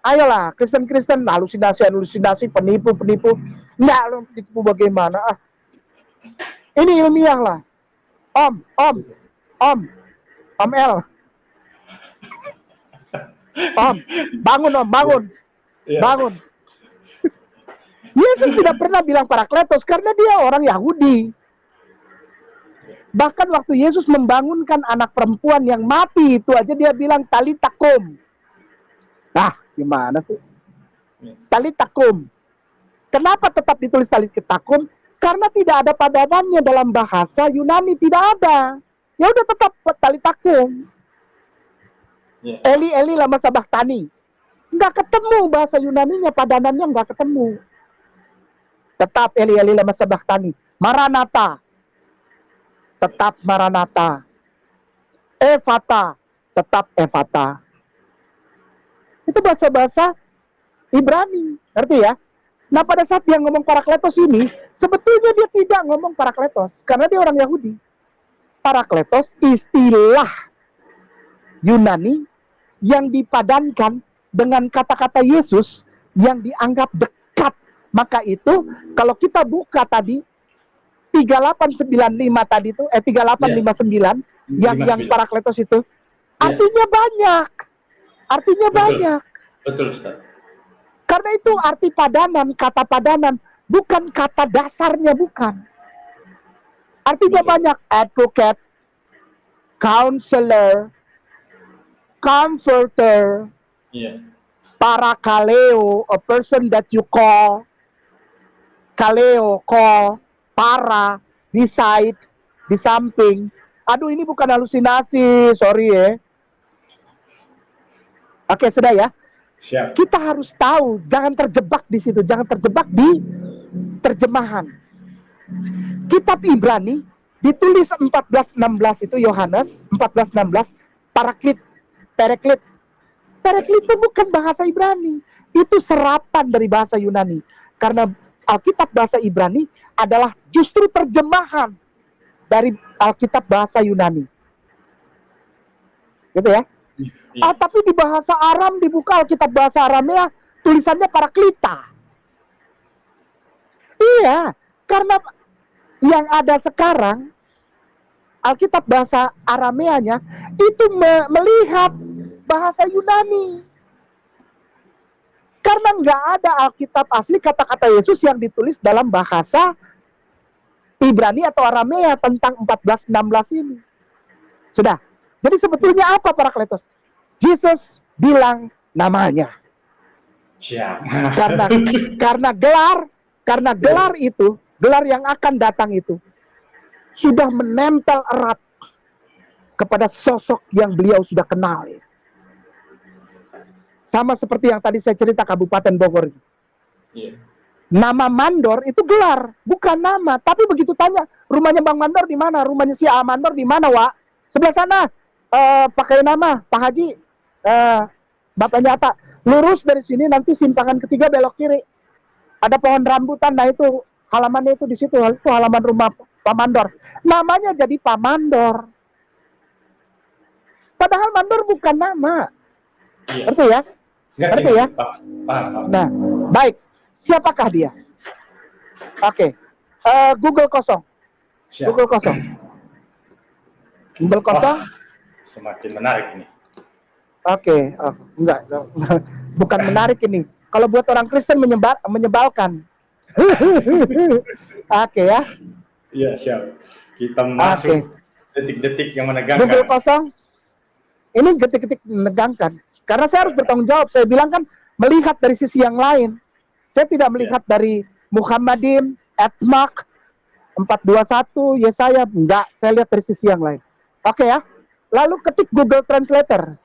Ayolah, Kristen-Kristen halusinasi, penipu. Nggak, lo ditipu bagaimana? Ini ilmiah lah. Om L. Bangun. Yesus tidak pernah bilang parakletos karena dia orang Yahudi. Bahkan waktu Yesus membangunkan anak perempuan yang mati itu aja dia bilang talita kum. Nah, gimana sih? Talita kum. Kenapa tetap ditulis talita kum? Karena tidak ada padanannya dalam bahasa Yunani, tidak ada. Ya udah tetap talita kum. Eli lama sabachthani. Nggak ketemu bahasa Yunaninya, padanannya nggak ketemu. Tetap Eli lama sabachthani. Maranatha. Tetap Maranatha. Ephata. Tetap Ephata. Itu bahasa-bahasa Ibrani. Ngerti ya? Nah pada saat dia ngomong parakletos ini, sebetulnya dia tidak ngomong parakletos. Karena dia orang Yahudi. Parakletos istilah Yunani yang dipadankan dengan kata-kata Yesus yang dianggap dekat. Maka itu kalau kita buka tadi 3895 tadi itu 3859 yang parakletos itu Artinya banyak. Artinya Betul. banyak. Betul, Ustaz. Karena itu arti padanan, kata padanan, bukan kata dasarnya, bukan. Artinya Betul. banyak. Advocate, counselor, comforter, Iya. parakaleo, a person that you call, kaleo, call, para, di side, di samping. Aduh, ini bukan halusinasi, sorry ya. Oke, sudah ya. Siap. Kita harus tahu, jangan terjebak di situ, jangan terjebak di terjemahan. Kitab Ibrani ditulis 14:16 itu, Yohanes 14:16, paraklit, pereklit. Pereklit itu bukan bahasa Ibrani, itu serapan dari bahasa Yunani. Karena Alkitab bahasa Ibrani adalah justru terjemahan dari Alkitab bahasa Yunani. Gitu ya. Iya. Tapi di bahasa Aram, dibuka Alkitab bahasa Aramea, tulisannya paraklita. Iya, karena yang ada sekarang Alkitab bahasa Arameanya itu melihat bahasa Yunani. Karena nggak ada Alkitab asli kata-kata Yesus yang ditulis dalam bahasa Ibrani atau Aramea tentang 14:16 ini. Sudah. Jadi sebetulnya apa Parakletos? Yesus bilang namanya. Siap. Karena gelar itu, gelar yang akan datang itu sudah menempel erat kepada sosok yang beliau sudah kenal. Sama seperti yang tadi saya cerita Kabupaten Bogor. Iya. Nama Mandor itu gelar, bukan nama. Tapi begitu tanya, rumahnya Bang Mandor di mana? Rumahnya si A Mandor di mana, Wak? Sebelah sana. Pakai nama Pak Haji. Bapak Nyata. Lurus dari sini, nanti simpangan ketiga belok kiri. Ada pohon rambutan, nah itu halamannya itu di situ. Itu halaman rumah Pak Mandor. Namanya jadi Pak Mandor. Padahal Mandor bukan nama. Iya. Ngerti ya? Ngerti ya? Paham. Nah, baik. Siapakah dia? Oke. Google kosong. Siap. Google kosong. Google kosong. Semakin menarik ini. Oke. Enggak. Bukan menarik ini. Kalau buat orang Kristen menyebalkan. Oke ya. Iya, siap. Kita masuk detik-detik yang menegangkan. Google kosong. Ini detik-detik menegangkan. Karena saya harus bertanggung jawab. Saya bilang kan melihat dari sisi yang lain. Saya tidak melihat dari Muhammadin, Atmak, 421, Yesaya. Enggak, saya lihat dari sisi yang lain. Oke ya. Lalu ketik Google Translator.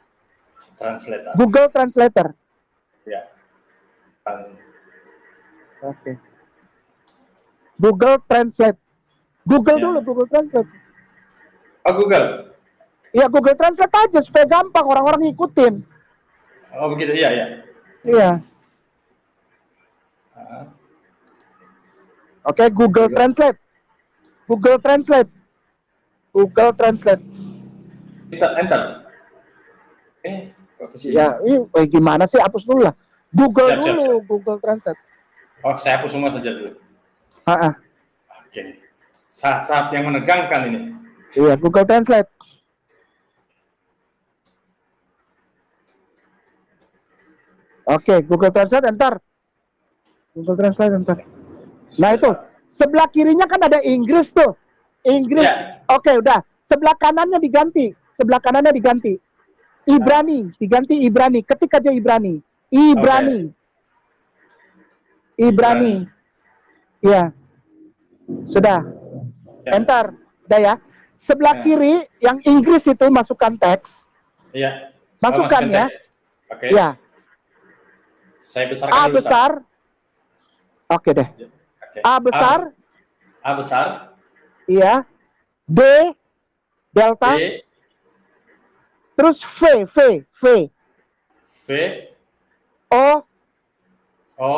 Google Translator. Ya. Oke. Google Translate. Google Ya. dulu, Google Translate. Oh, Google. Ya, Google Translate aja supaya gampang orang-orang ngikutin. Oh, begitu. Iya, iya. Iya. Oke, Google Translate. Google Translate. Google Translate. Kita enter. Kok ke sini? Ya, ini gimana sih? Hapus dulu lah. Google Siap, dulu, Google Translate. Oh, saya hapus semua saja dulu. Ah, Oke. Saat-saat yang menegangkan ini. iya, Google Translate. Oke, Google Translate enter. Google Translate enter. Nah itu, sebelah kirinya kan ada Inggris tuh. Inggris. Ya. Oke, udah. Sebelah kanannya diganti. Sebelah kanannya diganti. Ibrani, diganti Ibrani. Ketik aja Ibrani. Ibrani. Ibrani. Ya. Sudah. Ya. Enter. Udah ya. Sebelah Ya. kiri yang Inggris itu masukkan teks. Iya. Masukkan Oh, ya. Oke. Ya. Saya besarkan A dulu, Ustaz. besar. Oke deh. Oke. A besar. A besar. Iya. D delta. B. Terus V. V. O O.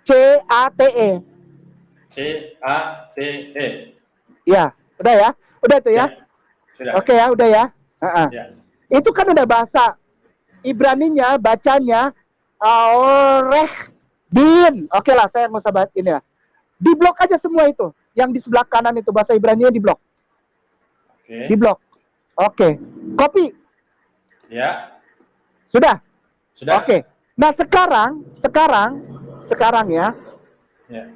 C A T E. C A T E. Ya, udah ya. Udah itu ya. Sudah. Oke ya, udah ya. Ya. Itu kan udah bahasa Ibraninya, bacanya Din. Oke lah, saya nggak usah bahas ini ya. Di blok aja semua itu. Yang di sebelah kanan itu bahasa Ibraninya di blok. Oke. Di blok. Oke. Kopi. Ya, Sudah? sudah. Oke. Nah, sekarang ya. Ya.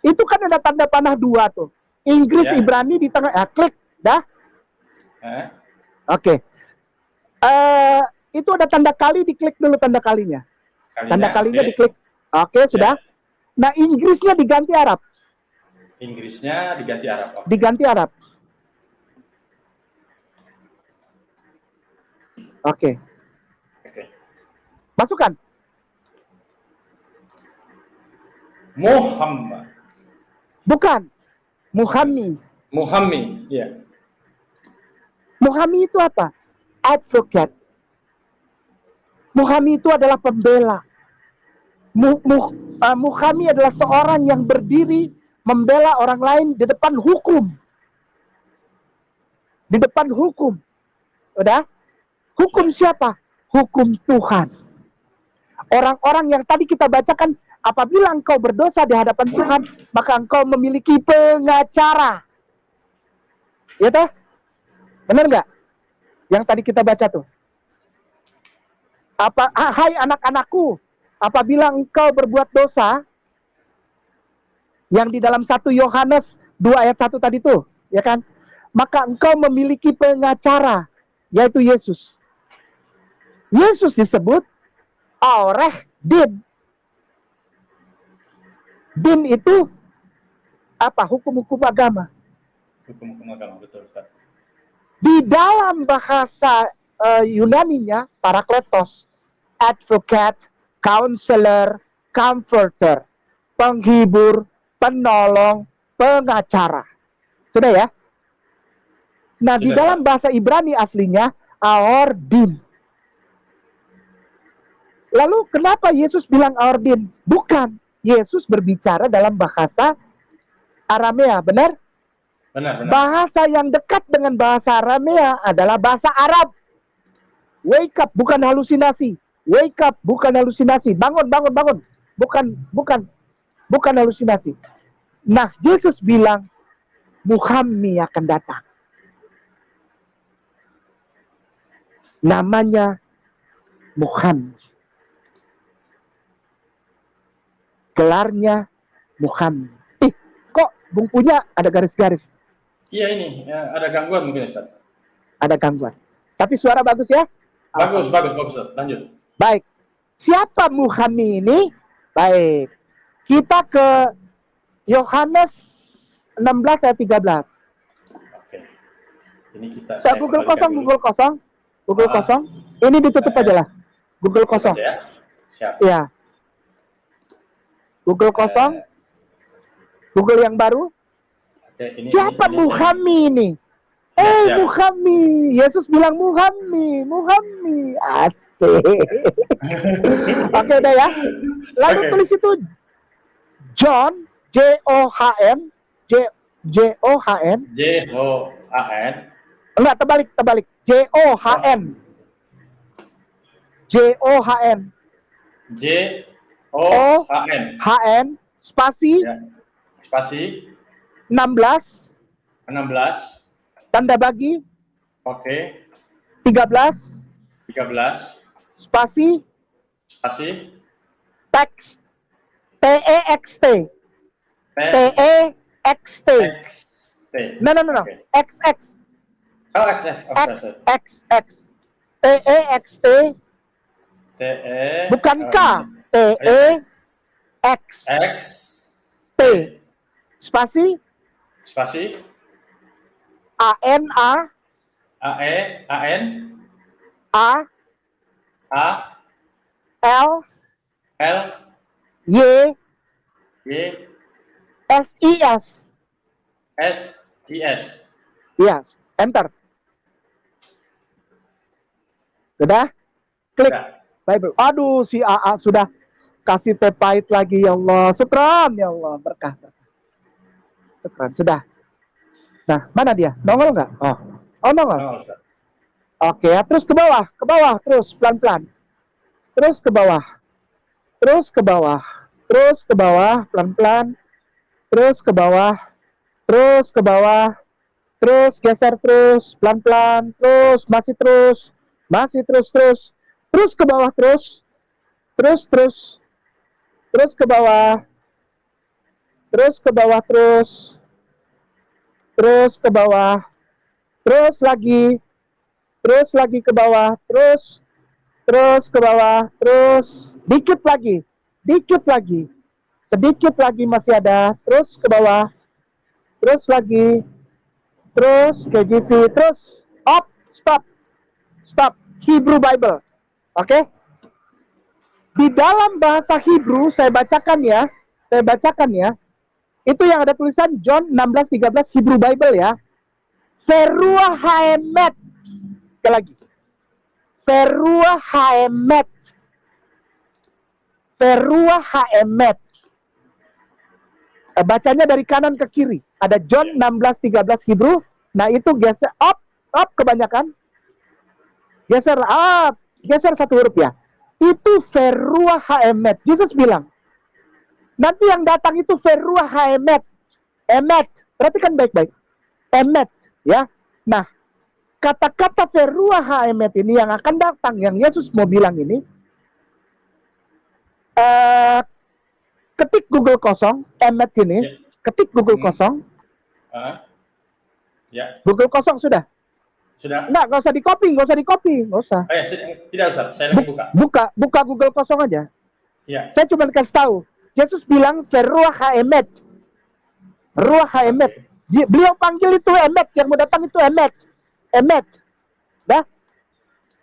Itu kan ada tanda panah 2 tuh. Inggris, Ya. Ibrani di tengah. Klik. Dah. Eh, Oke. Itu ada tanda kali, diklik dulu tanda kalinya. Tanda kalinya oke. diklik. Oke, sudah. Nah, Inggrisnya diganti Arab. Inggrisnya diganti Arab. Oke. Diganti Arab. Oke. Oke. Masukkan. Muhammad. Bukan. Muhammi. Muhammad. Ya. Muhammi itu apa? Advocate. Muhammi itu adalah pembela. Muhammi adalah seorang yang berdiri membela orang lain di depan hukum. Di depan hukum. Udah? Hukum siapa? Hukum Tuhan. Orang-orang yang tadi kita bacakan, apabila engkau berdosa di hadapan Tuhan, maka engkau memiliki pengacara. Ya toh? Benar nggak? Yang tadi kita baca tuh. Hai anak-anakku, apabila engkau berbuat dosa, yang di dalam 1 Yohanes 2 ayat 1 tadi tuh, ya kan? Maka engkau memiliki pengacara, yaitu Yesus. Yesus disebut Oreh Din. Din itu apa? Hukum-hukum agama. Hukum-hukum agama, betul Ustaz. Di dalam bahasa Yunaninya, parakletos, advocate, counselor, comforter, penghibur, penolong, pengacara. Sudah ya? Nah, di Sudah, dalam bahasa Ibrani aslinya, Aordin. Lalu kenapa Yesus bilang Aordin? Bukan. Yesus berbicara dalam bahasa Aramea, benar? Benar. Bahasa yang dekat dengan bahasa Aramea adalah bahasa Arab. Wake up, bukan halusinasi. Wake up, bukan halusinasi. Bangun. Bukan halusinasi. Nah, Yesus bilang, Muhammi akan datang. Namanya Muhammi. Gelarnya Muhammi. Kok bungkunya ada garis-garis? Iya ini, ya, ada gangguan mungkin Ustaz. Ada gangguan. Tapi suara bagus ya? Bagus. Ustaz. Lanjut. Baik. Siapa Muhammi ini? Baik. Kita ke Yohanes 16 ayat 13. Oke. Ini kita Google kosong. Ini ditutup aja lah. Google kosong. Ya. Siap. Ya. Google kosong. Google yang baru. Oke, Siapa Muhammi ini? Siap. Muhammi. Yesus bilang Muhammi. Asik. Oke, udah ya. Lalu Oke. tulis itu John, John. John. Enggak, terbalik. John. John. Spasi. Ya. Spasi 16. 16. Tanda bagi. Oke. 13. 13. Spasi. Text. T-E-X-T. T-E-X-T. No. Oke. X-X. Oh, XX. X-X. T-E-X-T. T-E. Bukan K. T-E-X. X. T. Spasi. A-N-A. A-E-A-N. A. A. L. L. Y. Y. S-I-S. S-I-S. Yes. Enter. Sudah? Klik. Ya. Bible. Aduh, si AA sudah kasih teh pahit lagi, ya Allah. Syukran, ya Allah. Berkah. Syukran. Sudah. Nah, mana dia? Nongol nggak? Oh, nongol. Oh, Ustaz. Oke, ya. Terus ke bawah, terus pelan-pelan. Terus ke bawah, pelan-pelan. Terus ke bawah, terus geser terus, pelan-pelan, terus, masih terus, terus ke bawah terus ke bawah, terus ke bawah terus ke bawah, terus lagi ke bawah, terus ke bawah, terus dikit lagi, sedikit lagi masih ada, terus ke bawah, terus lagi, terus KJV, terus stop, Hebrew Bible, oke? Di dalam bahasa Hebrew saya bacakan ya, itu yang ada tulisan John 16:13 Hebrew Bible ya. Veruah haemet, sekali lagi, veruah haemet. Bacanya dari kanan ke kiri. Ada John 16:13 Hebrew. Nah itu geser up kebanyakan. Geser satu huruf ya. Itu veruah haemet. Yesus bilang, nanti yang datang itu veruah haemet. Emet. Perhatikan baik-baik. Emet ya. Nah, kata-kata veruah haemet ini yang akan datang, yang Yesus mau bilang ini, ketik Google kosong, emet ini, ketik Google kosong. Google kosong sudah? Sudah. Nggak usah di copy, nggak usah. Tidak usah, saya lagi buka. Buka Google kosong aja. Ya. Saya cuma kasih tahu. Yesus bilang veruah haemet. Ruah haemet. Beliau panggil itu emet, yang mau datang itu emet. Dah?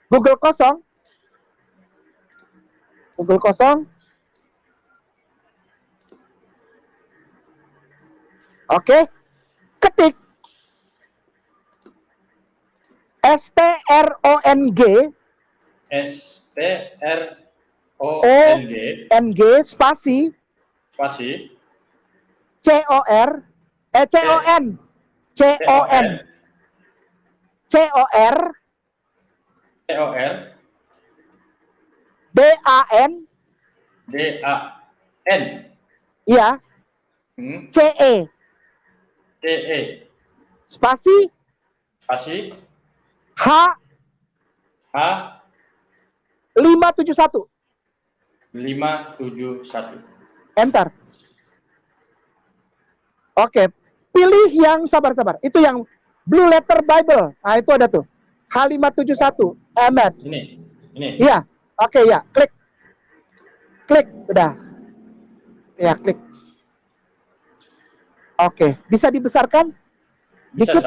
Google kosong. Oke. Ketik STRONG spasi COR DAN iya CE spasi H 571 enter. Oke, pilih yang sabar. Itu yang Blue Letter Bible. Nah, itu ada tuh. H571 emet. Ini. Iya. Oke, ya. Klik. Udah. Ya, klik. Oke, bisa dibesarkan? Dikit.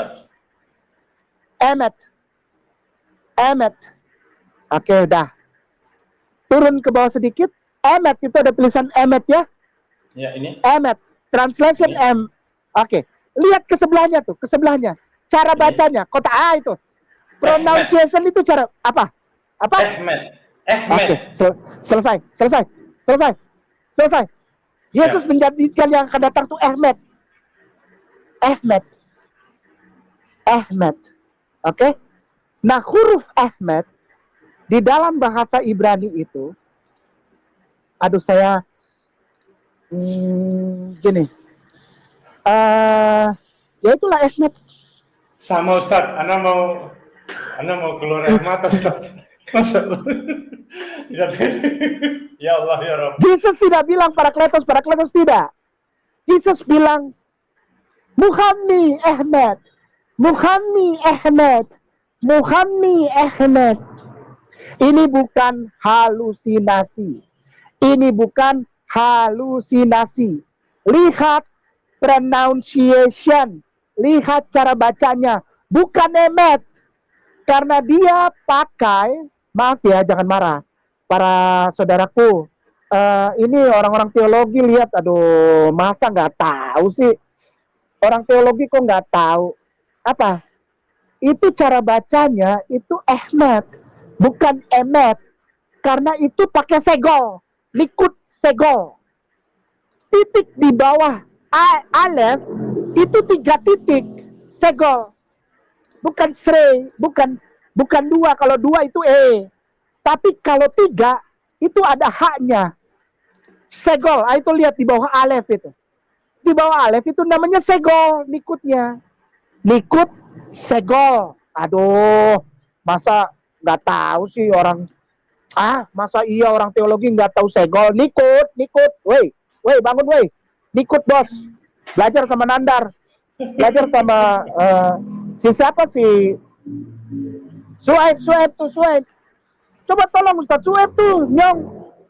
Emet. Oke, udah. Turun ke bawah sedikit. Emet, itu ada tulisan emet ya. Ya, ini. Emet. Translation ini. M. Oke. Lihat ke sebelahnya tuh, Cara bacanya, kota A itu. Pronunciation itu cara apa? Ehmed. Oke, selesai. Yesus menjadikan yang akan datang tuh Ahmed. Oke? Nah, huruf Ahmed di dalam bahasa Ibrani itu, aduh saya gini. Ya itulah Ahmed. Sama Ustaz, Ana mau keluar air mata Ustaz. Masya Allah. Ya Allah ya Rabb. Yesus tidak bilang Parakletos tidak. Yesus bilang Muhammi Ahmed. Ini bukan halusinasi. Lihat pronunciation. Lihat cara bacanya. Bukan emet. Karena dia pakai, maaf ya, jangan marah. Para saudaraku, ini orang-orang teologi lihat, aduh, masa nggak tahu sih? Orang teologi kok nggak tahu? Apa? Itu cara bacanya, itu Ahmed. Bukan emet. Karena itu pakai segol. Likut segol. Titik di bawah alef itu 3 titik segol, bukan sre, bukan 2. Kalau 2 itu tapi kalau 3 itu ada haknya segol. Itu lihat di bawah alef itu, di bawah alef itu namanya segol likutnya. Nikut segol. Aduh, masa nggak tahu sih orang, masa iya orang teologi nggak tahu segol. Nikut, woi bangun woi, nikut bos, belajar sama Nandar, belajar sama si siapa sih, Suhaib tuh Suhaib. Coba tolong Ustadz Suhaib tuh,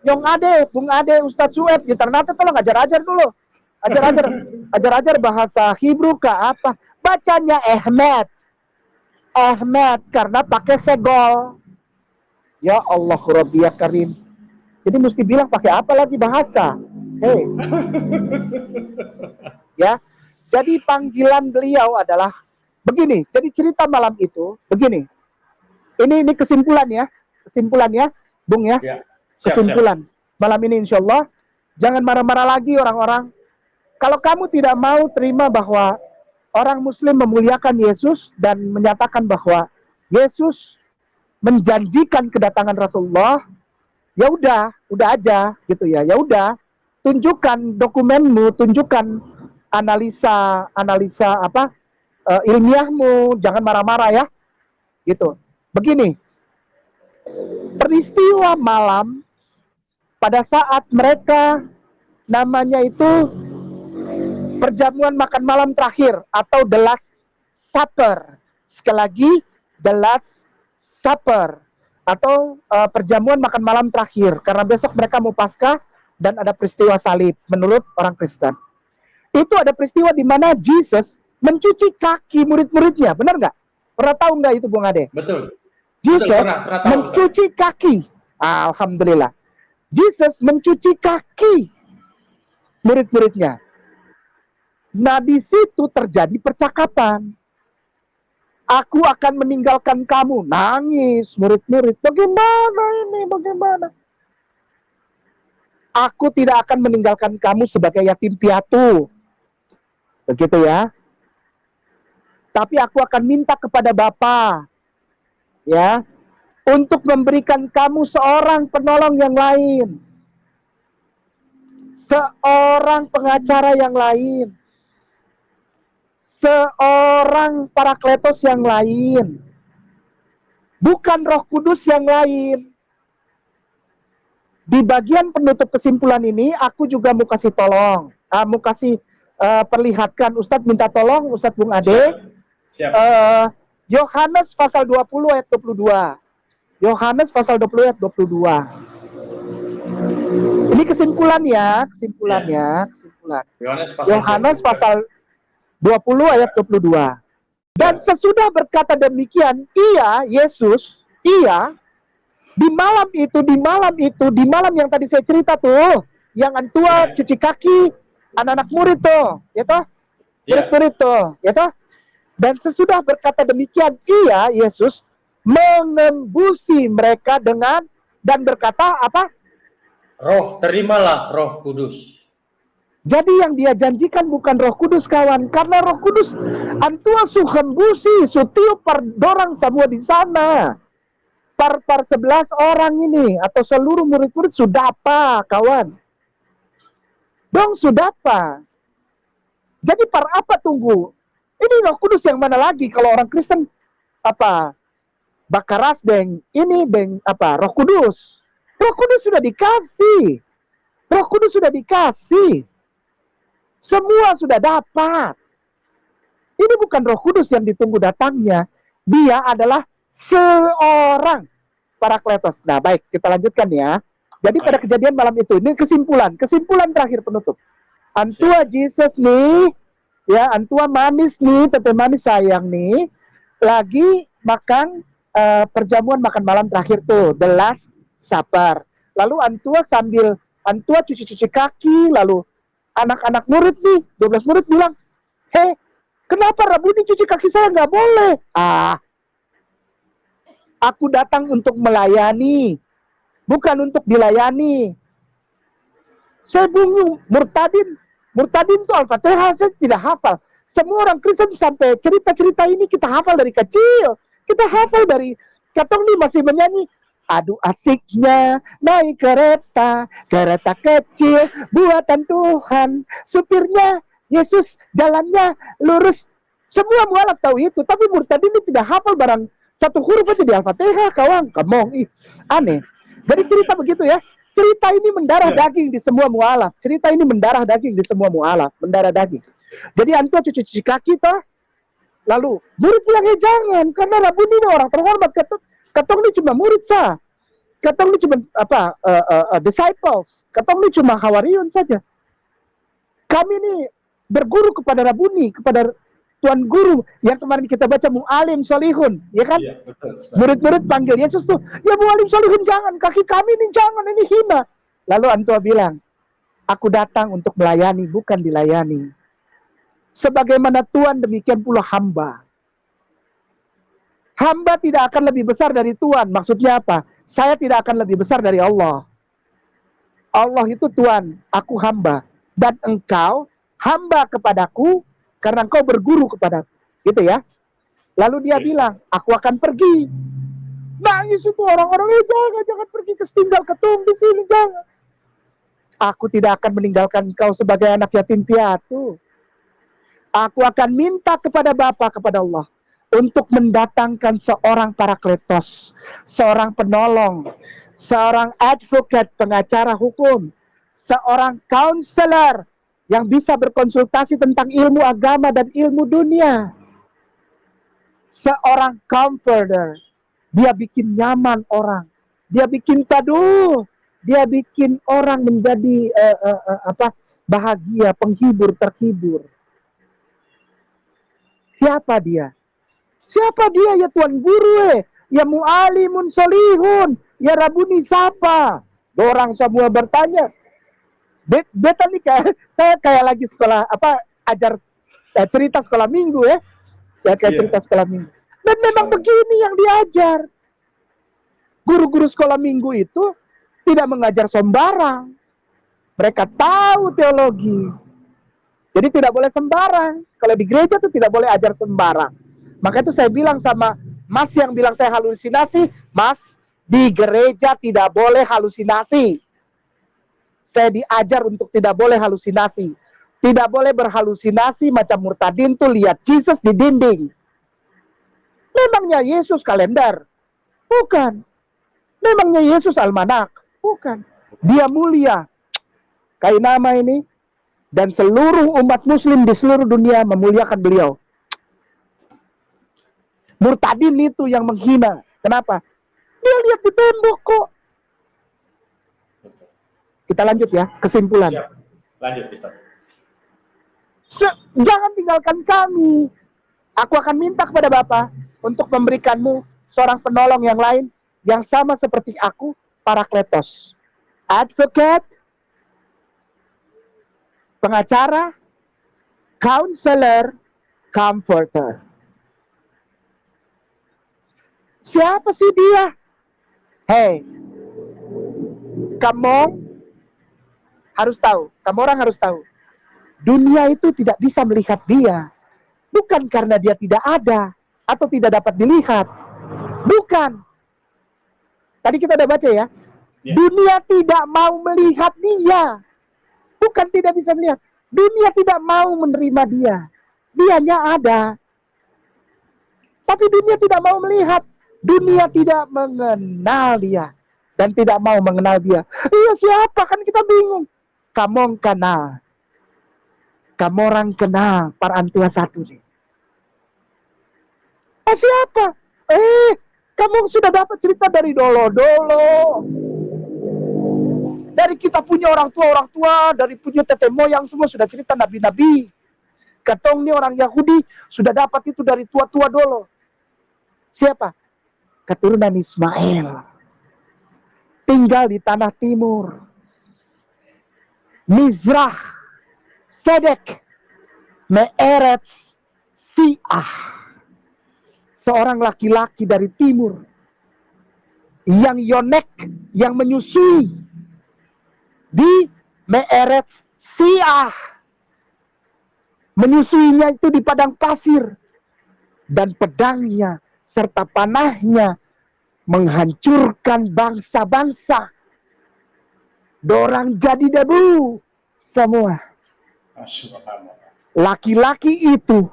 Nyong Ade, Bung Ade, Ustadz Suhaib, ya ternyata tolong ajar dulu. Ajar bahasa Hebrew kah apa? Bacanya Ahmed karena pakai segol. Ya Allah Rabbi ya Karim. Jadi mesti bilang pakai apa lagi bahasa? Hei. Ya. Jadi panggilan beliau adalah begini. Jadi cerita malam itu begini. Ini kesimpulan ya, Bung ya. Kesimpulan. Malam ini insya Allah jangan marah-marah lagi orang-orang. Kalau kamu tidak mau terima bahwa orang Muslim memuliakan Yesus dan menyatakan bahwa Yesus menjanjikan kedatangan Rasulullah, ya udah aja gitu ya. Ya udah, tunjukkan dokumenmu, tunjukkan analisa ilmiahmu, jangan marah-marah ya. Gitu. Begini. Peristiwa malam pada saat mereka namanya itu perjamuan makan malam terakhir atau the last supper. Sekali lagi, the last supper atau perjamuan makan malam terakhir, karena besok mereka mau Paskah dan ada peristiwa salib menurut orang Kristen. Itu ada peristiwa di mana Jesus mencuci kaki murid-muridnya, benar nggak? Pernah tahu nggak itu Bung Ade? Betul. Jesus pernah tahu, mencuci kaki. Alhamdulillah. Jesus mencuci kaki murid-muridnya. Nah, di situ terjadi percakapan. Aku akan meninggalkan kamu. Nangis murid-murid. Bagaimana? Aku tidak akan meninggalkan kamu sebagai yatim piatu. Begitu ya. Tapi aku akan minta kepada Bapa, ya, untuk memberikan kamu seorang penolong yang lain. Seorang pengacara yang lain. Seorang parakletos yang lain, bukan Roh Kudus yang lain. Di bagian penutup kesimpulan ini, aku juga mau kasih tolong, mau kasih perlihatkan. Ustadz minta tolong, Ustadz Bung Ade. Siap. Yohanes pasal 20 ayat 22. Yohanes pasal 20 ayat 22. Ini kesimpulannya. Yohanes pasal 20 ayat 22. Dan sesudah berkata demikian, Yesus, di malam yang tadi saya cerita tuh, yang antua cuci kaki anak-anak murid tuh, ya toh? Murid-murid tuh, ya toh? Dan sesudah berkata demikian, Yesus mengembusi mereka dan berkata apa? Terimalah Roh Kudus. Jadi yang dia janjikan bukan Roh Kudus, kawan. Karena Roh Kudus antua suhembusi, sutiu pardorang semua di sana. Par 11 orang ini atau seluruh murid-murid sudah apa, kawan? Dong sudah apa? Jadi par apa tunggu? Ini Roh Kudus yang mana lagi kalau orang Kristen apa? Bakaras deng, ini deng apa? Roh Kudus. Roh Kudus sudah dikasih. Roh Kudus sudah dikasih. Semua sudah dapat. Ini bukan Roh Kudus yang ditunggu datangnya. Dia adalah seorang parakletos. Nah, baik, kita lanjutkan ya. Jadi pada kejadian malam itu, ini kesimpulan terakhir penutup. Antua Jesus nih, ya, antua manis nih, tete manis sayang nih, lagi makan perjamuan makan malam terakhir tuh, the last supper. Lalu antua cuci-cuci kaki, lalu anak-anak murid nih, 12 murid bilang, kenapa Rabuni cuci kaki saya nggak boleh? Aku datang untuk melayani, bukan untuk dilayani. Saya bingung, Murtadin tuh Al-Fatihah saya tidak hafal. Semua orang Kristen sampai cerita-cerita ini kita hafal dari kecil. Kita hafal dari, katong nih masih menyanyi, aduh asiknya naik kereta kecil buatan Tuhan, supirnya Yesus, jalannya lurus, Semua mualaf tahu itu, tapi murtadin ini tidak hafal barang satu huruf itu di Al-Fatihah, kawan. Kamong, aneh. Jadi cerita begitu ya. Cerita ini mendarah daging di semua mualaf. Cerita ini mendarah daging di semua mualaf, mendarah daging. Jadi antum cuci kaki toh. Lalu murid bilang, jangan, karena Rabuni ini orang terhormat. Katong ini cuma murid sah. Katong ini cuma disciples. Katong ini cuma hawariun saja. Kami ini berguru kepada Rabuni, kepada Tuan Guru yang kemarin kita baca Mu'alim Solihun, ya kan? Iya, betul. Murid-murid panggil Yesus tuh, ya Mu'alim Solihun jangan, kaki kami ini jangan, ini hina. Lalu Antua bilang, aku datang untuk melayani, bukan dilayani. Sebagaimana Tuhan, demikian pula hamba. Hamba tidak akan lebih besar dari Tuhan. Maksudnya apa? Saya tidak akan lebih besar dari Allah. Allah itu Tuhan, aku hamba. Dan engkau hamba kepadaku, karena engkau berguru kepadaku. Gitu ya. Lalu dia bilang, aku akan pergi. Nangis itu orang-orang, jangan pergi ke tinggal ketung di sini, jangan. Aku tidak akan meninggalkan engkau sebagai anak yatim piatu. Aku akan minta kepada Bapa, kepada Allah, untuk mendatangkan seorang parakletos, seorang penolong, seorang advokat, pengacara hukum, seorang counselor yang bisa berkonsultasi tentang ilmu agama dan ilmu dunia. Seorang comforter, dia bikin nyaman orang, dia bikin teduh, dia bikin orang menjadi bahagia, penghibur, terhibur. Siapa dia? Siapa dia ya Tuan Guru ya Mu'alimun Solihun, ya Rabuni siapa? Orang semua bertanya. Beta nih saya kayak lagi sekolah ajar cerita sekolah minggu ya kayak cerita sekolah minggu. Dan memang begini yang diajar. Guru-guru sekolah minggu itu tidak mengajar sembarang. Mereka tahu teologi. Jadi tidak boleh sembarang. Kalau di gereja itu tidak boleh ajar sembarang. Maka itu saya bilang sama Mas yang bilang saya halusinasi, Mas, di gereja tidak boleh halusinasi. Saya diajar untuk tidak boleh halusinasi. Tidak boleh berhalusinasi macam murtadin tuh lihat Yesus di dinding. Memangnya Yesus kalender? Bukan. Memangnya Yesus almanak? Bukan. Dia mulia. Kayak nama ini. Dan seluruh umat muslim di seluruh dunia memuliakan beliau. Murtadin itu yang menghina. Kenapa? Dia lihat di tembok kok. Kita lanjut ya, kesimpulan. Siap. Lanjut, Ustaz. Jangan tinggalkan kami. Aku akan minta kepada Bapa untuk memberikanmu seorang penolong yang lain yang sama seperti aku, parakletos. Advocate, pengacara, counselor, comforter. Siapa sih dia? Hei, kamu harus tahu, kamu orang harus tahu. Dunia itu tidak bisa melihat dia. Bukan karena dia tidak ada atau tidak dapat dilihat. Bukan. Tadi kita udah baca ya. Dunia tidak mau melihat dia. Bukan tidak bisa melihat. Dunia tidak mau menerima dia. Dianya ada. Tapi dunia tidak mau melihat. Dunia tidak mengenal dia. Dan tidak mau mengenal dia. Iya siapa? Kan kita bingung. Kamu kenal. Kamu orang kenal para antua satu nih. Siapa? Kamu sudah dapat cerita dari dolo-dolo. Dari kita punya orang tua, dari punya tete moyang semua sudah cerita nabi-nabi. Katong nih orang Yahudi sudah dapat itu dari tua-tua dolo. Siapa? Keturunan Ismail. Tinggal di tanah timur. Mizrah, Sedek, Me'eretz, Si'ah. Seorang laki-laki dari timur yang yonek, yang menyusui di Me'eretz, Si'ah. Menyusuinya itu di padang pasir. Dan pedangnya serta panahnya menghancurkan bangsa-bangsa. Dorang jadi debu semua. Laki-laki itu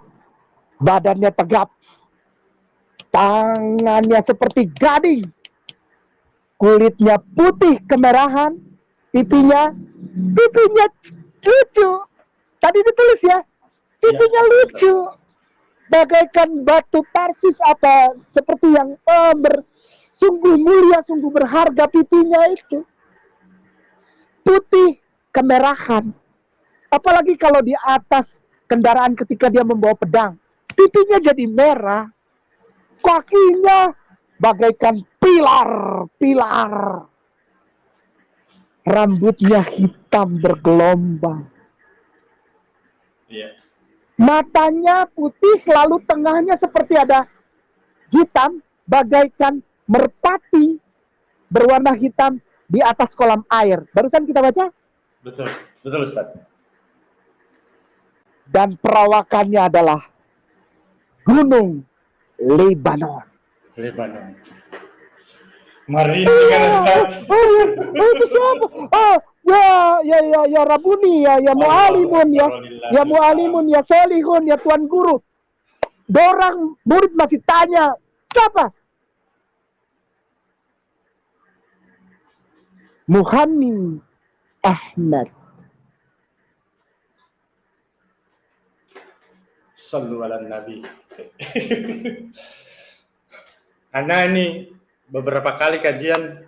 badannya tegap, tangannya seperti gading, kulitnya putih kemerahan, pipinya lucu. Tadi ditulis ya, pipinya lucu, bagaikan batu Tarsis apa seperti yang sungguh mulia, sungguh berharga pipinya itu, putih kemerahan. Apalagi kalau di atas kendaraan ketika dia membawa pedang, pipinya jadi merah, kakinya bagaikan pilar, rambutnya hitam bergelombang, matanya putih, lalu tengahnya seperti ada hitam, bagaikan merpati berwarna hitam di atas kolam air. Barusan kita baca? Betul, betul Ustaz. Dan perawakannya adalah gunung Lebanon. Merinding kan Ustaz. Itu siapa? Ya Rabuni, ya Mu'alimun, ya Mu'alimun, ya Solihun, ya Tuan Guru. Dorang murid masih tanya, siapa? Muhammad Ahmad. Sallu ala Nabi. Ana ini beberapa kali kajian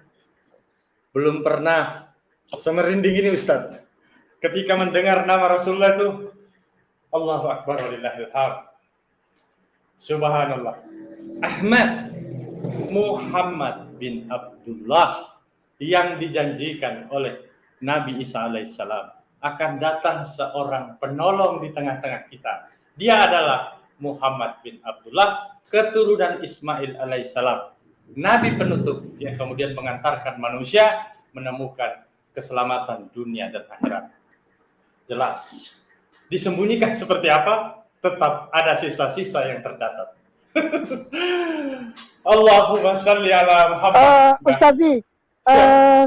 belum pernah semerinding ini Ustadz. Ketika mendengar nama Rasulullah itu, Allahu Akbar walillahil hamd. Subhanallah. Ahmad Muhammad bin Abdullah yang dijanjikan oleh Nabi Isa alaihissalam akan datang seorang penolong di tengah-tengah kita. Dia adalah Muhammad bin Abdullah, keturunan Ismail alaihissalam, Nabi penutup yang kemudian mengantarkan manusia menemukan keselamatan dunia dan akhirat. Jelas. Disembunyikan seperti apa? Tetap ada sisa-sisa yang tercatat. Allahumma salli ala Muhammad. Ustazi,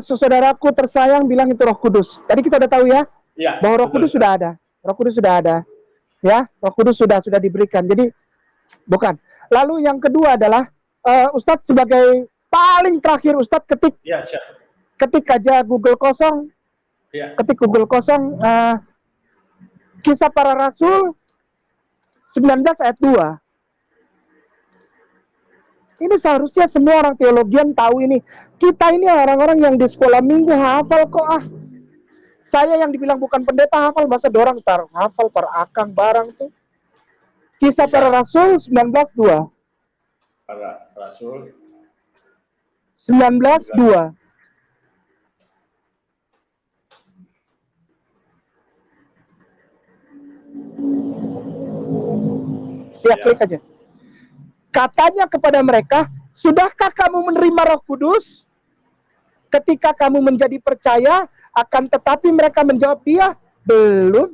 saudaraku tersayang bilang itu Roh Kudus. Tadi kita udah tahu ya, bahwa Roh Kudus sudah ada. Roh Kudus sudah ada. Ya, Roh Kudus sudah diberikan. Jadi bukan. Lalu yang kedua adalah Ustadz sebagai paling terakhir Ustadz ketik aja Google kosong. Ketik Google kosong Kisah Para Rasul 19 ayat 2. Ini seharusnya semua orang teologian tahu ini. Kita ini orang-orang yang di sekolah minggu hafal kok Saya yang dibilang bukan pendeta hafal, masa dorang hafal per akang barang tuh. Kisah Para Rasul 19:2. Para Rasul 19:2. Ya, klik aja. Katanya kepada mereka, sudahkah kamu menerima Roh Kudus ketika kamu menjadi percaya? Akan tetapi mereka menjawab dia, belum.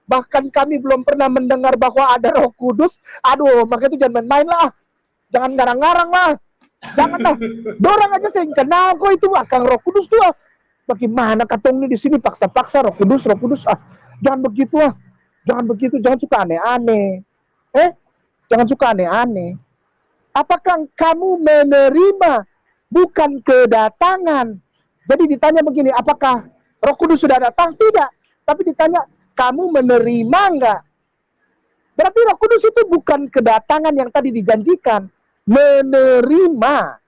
Bahkan kami belum pernah mendengar bahwa ada Roh Kudus. Aduh, makanya itu jangan main-main lah. Jangan ngarang-ngarang lah. Jangan lah. Dorang aja saya kenal kok itu akan Roh Kudus tuh. Bagaimana katong ini di sini paksa-paksa Roh Kudus. Jangan begitu ah. Jangan begitu, jangan suka aneh-aneh. Jangan suka aneh-aneh. Apakah kamu menerima bukan kedatangan? Jadi ditanya begini, apakah Roh Kudus sudah datang? Tidak. Tapi ditanya, kamu menerima enggak? Berarti Roh Kudus itu bukan kedatangan yang tadi dijanjikan. Menerima.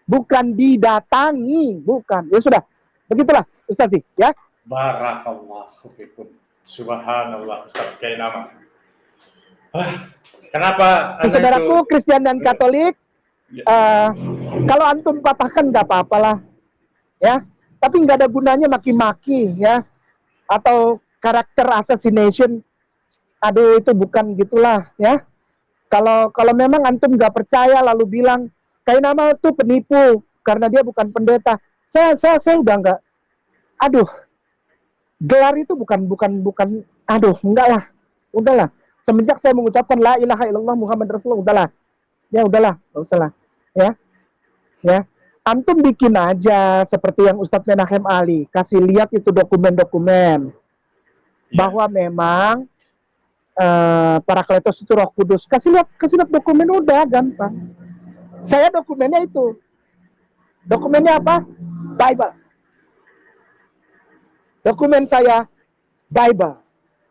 Bukan didatangi. Bukan. Ya sudah. Begitulah, Ustaz. Ya. Barakallahu fikum. Subhanallah, Ustaz kayak nama. Kenapa? Saudaraku, Kristen dan Katolik, kalau antum patahkan nggak apa-apalah. Ya, tapi nggak ada gunanya maki-maki ya, atau karakter assassination. Aduh, itu bukan gitulah ya. Kalau memang antum nggak percaya lalu bilang kayak nama itu penipu karena dia bukan pendeta, saya udah nggak. Aduh, gelar itu bukan. Aduh, enggak lah, udahlah. Semenjak saya mengucapkan la ilaha illallah Muhammad Rasulullah, udahlah. Ya udahlah, nggak usah lah. Ya. Antum bikin aja seperti yang Ustadz Menahem Ali kasih lihat itu dokumen-dokumen bahwa memang Parakletos itu Roh Kudus. Kasih lihat dokumen, udah gampang. Saya dokumennya itu. Dokumennya apa? Bible. Dokumen saya Bible.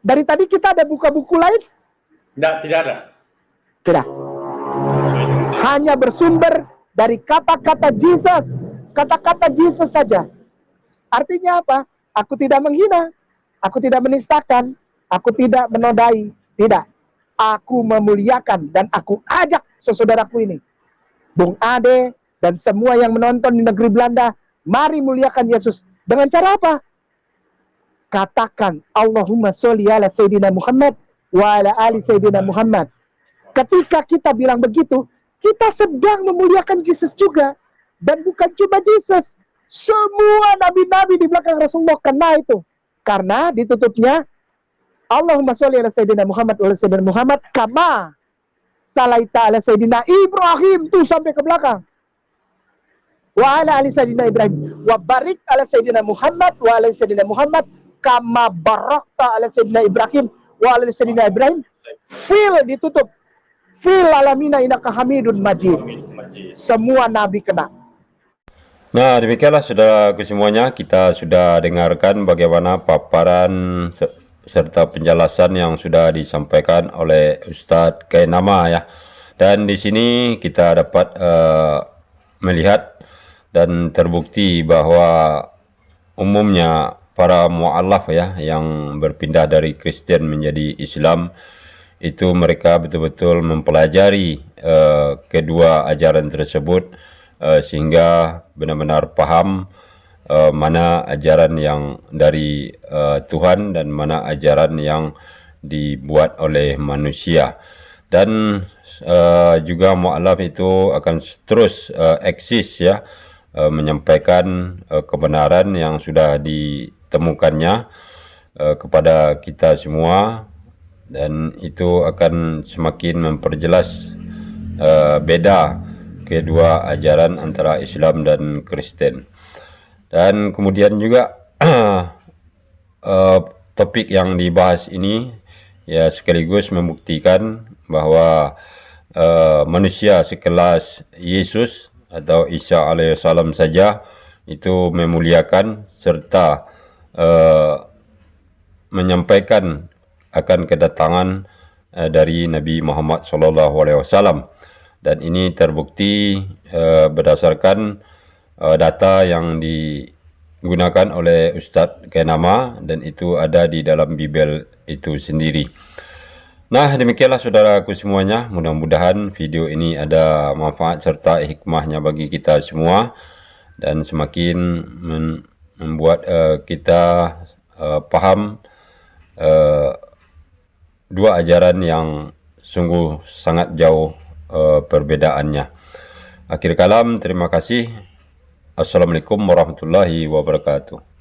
Dari tadi kita ada buka buku lain? Tidak ada. Tidak. Hanya bersumber dari kata-kata Jesus. Kata-kata Jesus saja. Artinya apa? Aku tidak menghina. Aku tidak menistakan. Aku tidak menodai. Tidak. Aku memuliakan dan aku ajak saudaraku ini, Bung Ade dan semua yang menonton di negeri Belanda, mari muliakan Yesus. Dengan cara apa? Katakan Allahumma sholli ala Sayyidina Muhammad wa ala ali Sayyidina Muhammad. Ketika kita bilang begitu, kita sedang memuliakan Yesus juga. Dan bukan cuma Yesus, semua nabi-nabi di belakang Rasulullah kena itu. Karena ditutupnya Allahumma sholli ala Sayyidina Muhammad wa ala Sayyidina Muhammad kama salaita ala Sayyidina Ibrahim, tuh sampai ke belakang. Wa ala ali Sayyidina Ibrahim wa barik ala Sayyidina Muhammad wa ala Sayyidina Muhammad kama barakta ala Sayyidina Ibrahim wa ala Sayyidina Ibrahim. Fil ditutup. Fil alamina innaka Hamidun Majid. Semua nabi kena. Nah, demikianlah saudaraku semuanya, kita sudah dengarkan bagaimana paparan serta penjelasan yang sudah disampaikan oleh Ustadz Kainama ya. Dan di sini kita dapat melihat dan terbukti bahwa umumnya para mu'alaf ya yang berpindah dari Kristen menjadi Islam itu mereka betul-betul mempelajari kedua ajaran tersebut sehingga benar-benar paham mana ajaran yang dari Tuhan dan mana ajaran yang dibuat oleh manusia. Dan juga mu'alaf itu akan terus eksis ya, menyampaikan kebenaran yang sudah ditemukannya kepada kita semua, dan itu akan semakin memperjelas beda kedua ajaran antara Islam dan Kristen. Dan kemudian juga topik yang dibahas ini ya sekaligus membuktikan bahwa manusia sekelas Yesus atau Isa alaihissalam saja itu memuliakan serta menyampaikan akan kedatangan dari Nabi Muhammad SAW. Dan ini terbukti berdasarkan data yang digunakan oleh Ustadz Kainama, dan itu ada di dalam Bible itu sendiri. Nah, demikianlah saudaraku semuanya, mudah-mudahan video ini ada manfaat serta hikmahnya bagi kita semua, dan semakin membuat kita paham dua ajaran yang sungguh sangat jauh perbedaannya. Akhir kalam, terima kasih. Assalamualaikum warahmatullahi wabarakatuh.